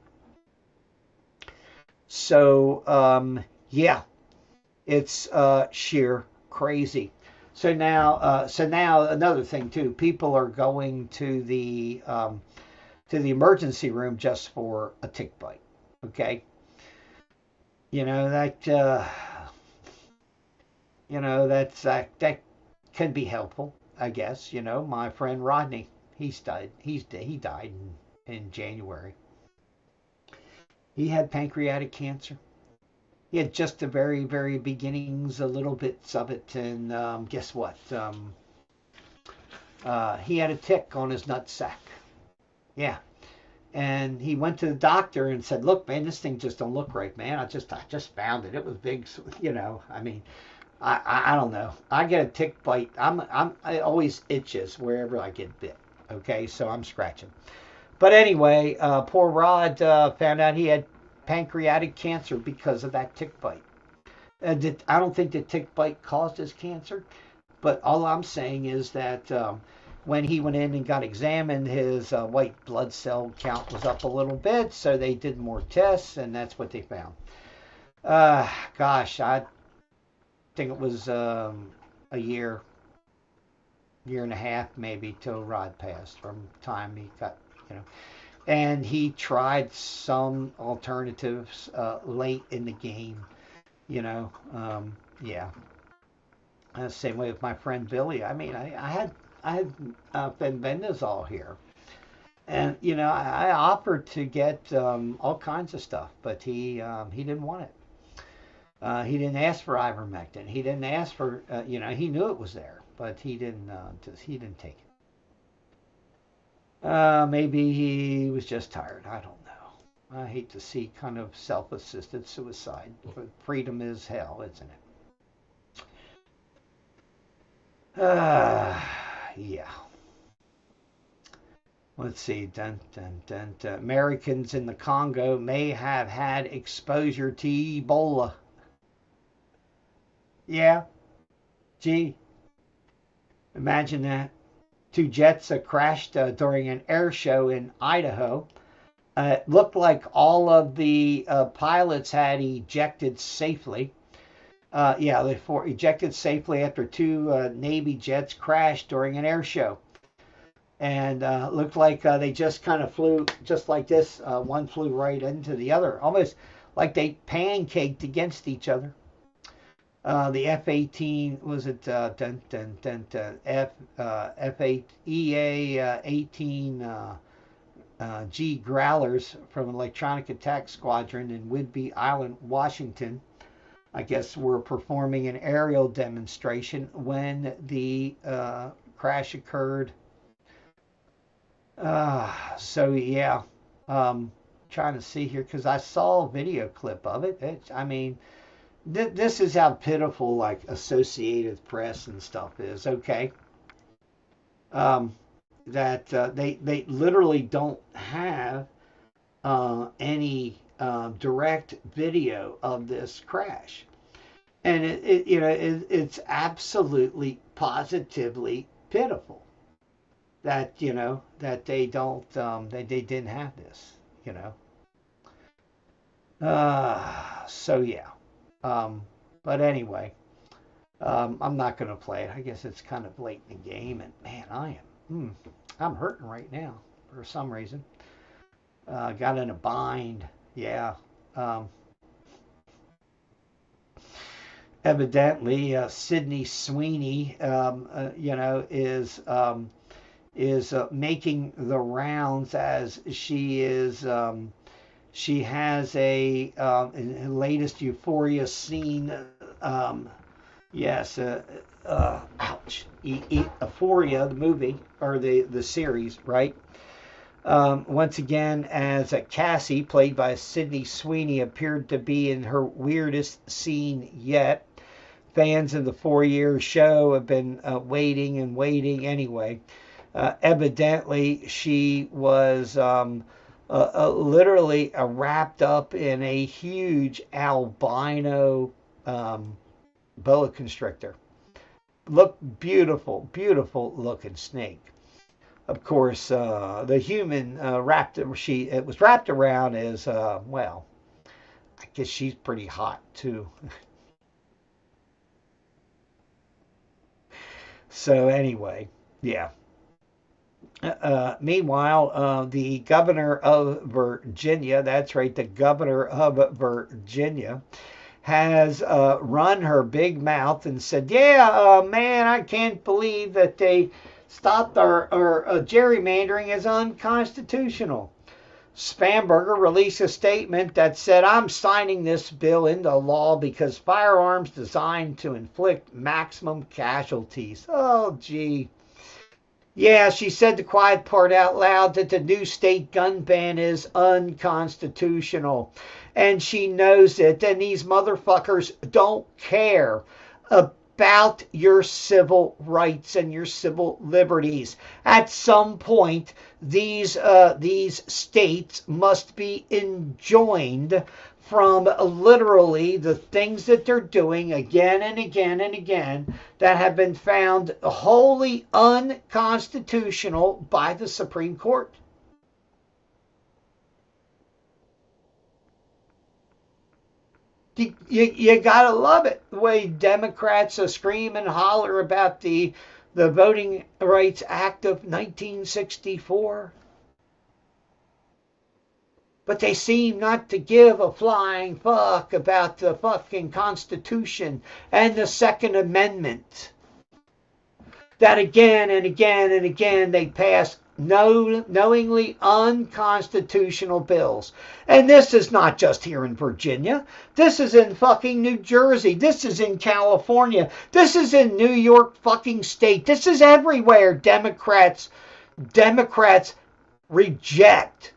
So yeah, it's sheer crazy. So now another thing too. People are going to the emergency room just for a tick bite. Okay. That can be helpful, I guess. My friend Rodney, he died in January. He had pancreatic cancer. He had just the very, very beginnings, a little bits of it, and guess what? He had a tick on his nutsack. Yeah. And he went to the doctor and said, "Look, man, this thing just don't look right, man. I just found it. It was big, I mean, I don't know. I get a tick bite. I always itches wherever I get bit. Okay, so I'm scratching. But anyway, poor Rod found out he had pancreatic cancer because of that tick bite. I don't think the tick bite caused his cancer, but all I'm saying is that when he went in and got examined, his white blood cell count was up a little bit, so they did more tests, and that's what they found. Gosh, I think it was a year and a half maybe till Rod passed from time he got, and he tried some alternatives late in the game, yeah. Same way with my friend Billy. I mean, I had bendazole here, and I offered to get all kinds of stuff, but he didn't want it. He didn't ask for ivermectin. He didn't ask for he knew it was there, but he didn't take it. Maybe he was just tired. I don't know. I hate to see kind of self-assisted suicide, but freedom is hell, isn't it? Yeah. Let's see. Americans in the Congo may have had exposure to Ebola. Yeah. Gee. Imagine that. 2 jets crashed during an air show in Idaho. It looked like all of the pilots had ejected safely. They ejected safely after 2 Navy jets crashed during an air show. And looked like they just kind of flew just like this. One flew right into the other, almost like they pancaked against each other. The F-18, was it F-8 EA 18 G Growlers from Electronic Attack Squadron in Whidbey Island, Washington, I guess were performing an aerial demonstration when the crash occurred. So yeah, trying to see here because I saw a video clip of it. I mean, this is how pitiful like Associated Press and stuff is. Okay, that they literally don't have any direct video of this crash, and it's absolutely positively pitiful that that they don't they didn't have this, so yeah, but anyway, I'm not going to play it. I guess it's kind of late in the game, and man, I'm hurting right now for some reason. Got in a bind. Yeah. Evidently, Sydney Sweeney, is making the rounds as she is. She has a latest Euphoria scene. Yes. Ouch. Euphoria, the movie or the series, right? Once again, as Cassie, played by Sydney Sweeney, appeared to be in her weirdest scene yet. Fans of the 4-year show have been waiting and waiting anyway. Evidently, she was literally wrapped up in a huge albino boa constrictor. Looked beautiful, beautiful looking snake. Of course, the human it was wrapped around as, well, I guess she's pretty hot too. So anyway, yeah. Meanwhile, the governor of Virginia, that's right, the governor of Virginia, has run her big mouth and said, yeah, man, I can't believe that they stopped our gerrymandering is unconstitutional. Spamberger released a statement that said, I'm signing this bill into law because firearms designed to inflict maximum casualties. Oh, gee. Yeah, she said the quiet part out loud that the new state gun ban is unconstitutional. And she knows it. And these motherfuckers don't care about your civil rights and your civil liberties. At some point, these states must be enjoined from literally the things that they're doing again and again and again that have been found wholly unconstitutional by the Supreme Court. You gotta love it, the way Democrats scream and holler about the Voting Rights Act of 1964. But they seem not to give a flying fuck about the fucking Constitution and the Second Amendment. That again and again and again they pass knowingly unconstitutional bills. And this is not just here in Virginia. This is in fucking New Jersey. This is in California. This is in New York fucking state. This is everywhere. Democrats reject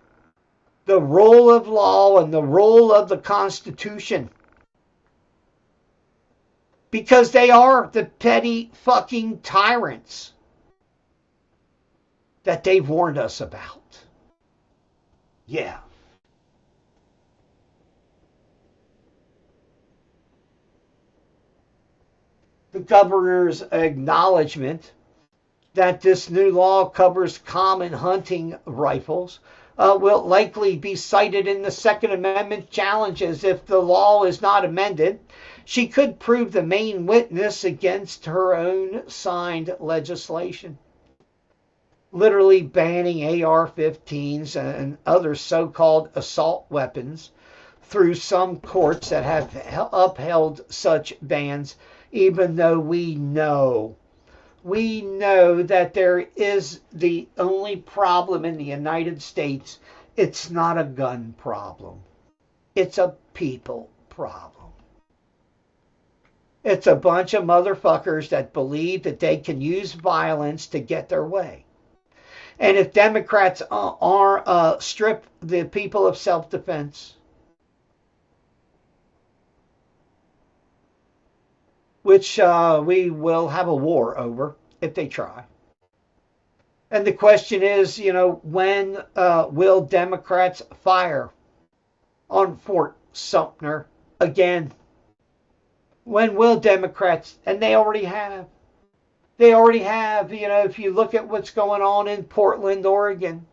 the rule of law and the rule of the Constitution. Because they are the petty fucking tyrants that they've warned us about. Yeah. The governor's acknowledgement that this new law covers common hunting rifles will likely be cited in the Second Amendment challenges if the law is not amended. She could prove the main witness against her own signed legislation, literally banning AR-15s and other so-called assault weapons through some courts that have upheld such bans, even though we know that there is the only problem in the United States. It's not a gun problem. It's a people problem. It's a bunch of motherfuckers that believe that they can use violence to get their way. And if Democrats strip the people of self-defense, which we will have a war over if they try. And the question is, when will Democrats fire on Fort Sumter again? When will Democrats, and they already have. They already have, if you look at what's going on in Portland, Oregon,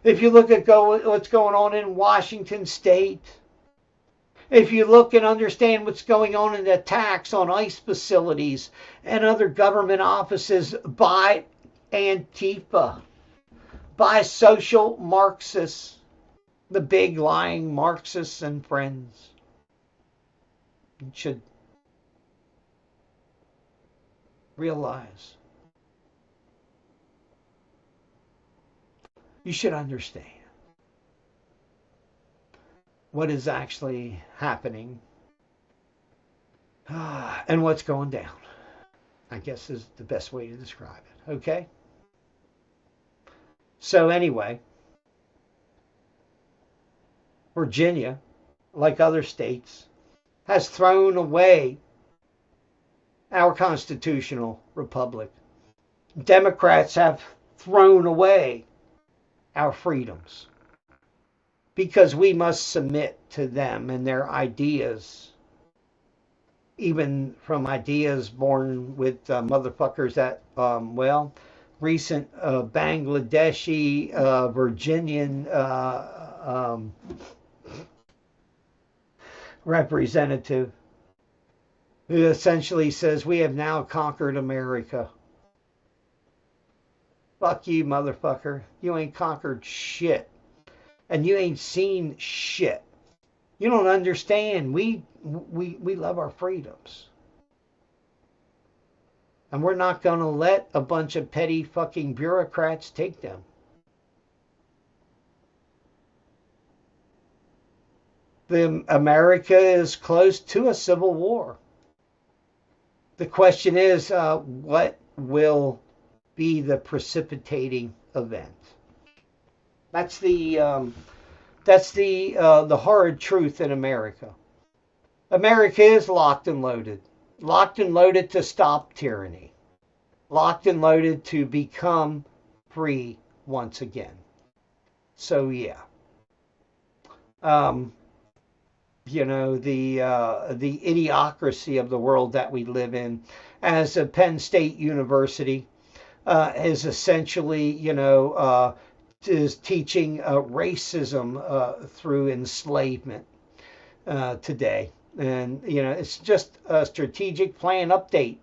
if you look at what's going on in Washington State, if you look and understand what's going on in the attacks on ICE facilities and other government offices by Antifa, by social Marxists, the big lying Marxists and friends, you should realize, you should understand what is actually happening and what's going down, I guess is the best way to describe it. Okay? So anyway, Virginia, like other states, has thrown away our constitutional republic. Democrats have thrown away our freedoms because we must submit to them and their ideas, even from ideas born with motherfuckers that, recent Bangladeshi Virginian representative who essentially says, we have now conquered America. Fuck you, motherfucker. You ain't conquered shit. And you ain't seen shit. You don't understand. We love our freedoms. And we're not going to let a bunch of petty fucking bureaucrats take them. America is close to a civil war. The question is, what will be the precipitating event? That's the hard truth in America. America is locked and loaded to stop tyranny, locked and loaded to become free once again. So yeah. The idiocracy of the world that we live in, as a Penn State University is essentially, is teaching racism through enslavement today. And, it's just a strategic plan update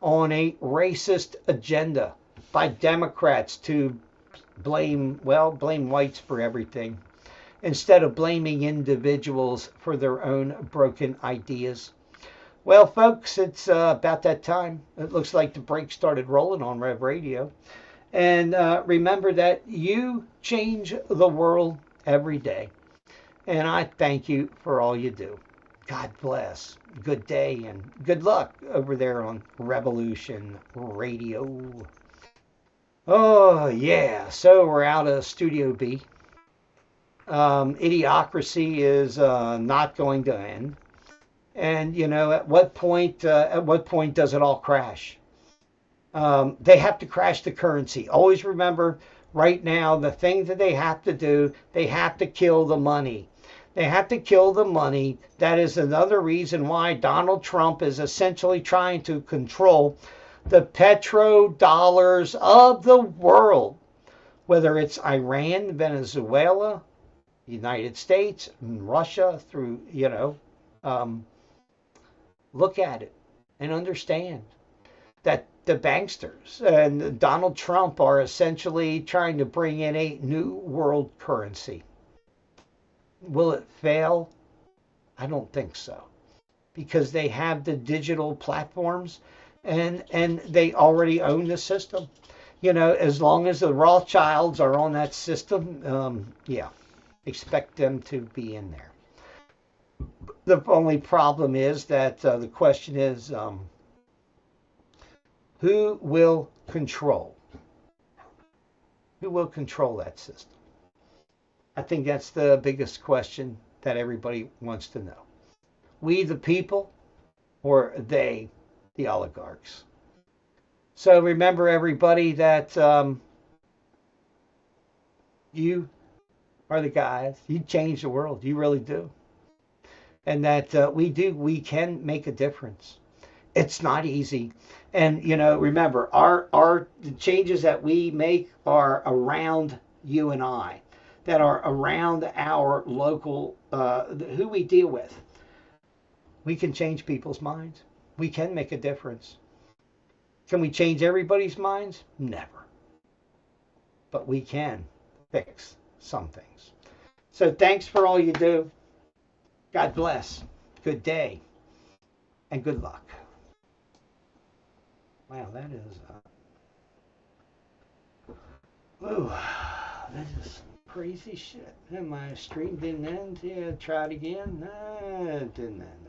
on a racist agenda by Democrats to blame whites for everything, instead of blaming individuals for their own broken ideas. Well, folks, it's about that time. It looks like the break started rolling on Rev Radio. And remember that you change the world every day. And I thank you for all you do. God bless. Good day and good luck over there on Revolution Radio. Oh, yeah. So we're out of Studio B. Idiocracy is not going to end. And, at what point does it all crash? They have to crash the currency. Always remember, right now, the thing that they have to do, they have to kill the money. They have to kill the money. That is another reason why Donald Trump is essentially trying to control the petrodollars of the world, whether it's Iran, Venezuela, United States, and Russia, through, look at it and understand that the banksters and Donald Trump are essentially trying to bring in a new world currency. Will it fail? I don't think so, because they have the digital platforms, and they already own the system. You know, as long as the Rothschilds are on that system, yeah, expect them to be in there. The only problem is that the question is, who will control? Who will control that system? I think that's the biggest question that everybody wants to know. We, the people, or they, the oligarchs? So remember, everybody, that you are the guys. You change the world. You really do. And that we can make a difference. It's not easy. And, you know, remember, the changes that we make are around you and I, that are around our local, who we deal with. We can change people's minds. We can make a difference. Can we change everybody's minds? Never. But we can fix some things. So thanks for all you do. God bless. Good day. And good luck. Wow, that is... that is crazy shit. And my stream didn't end. Yeah, try it again. No, it didn't end.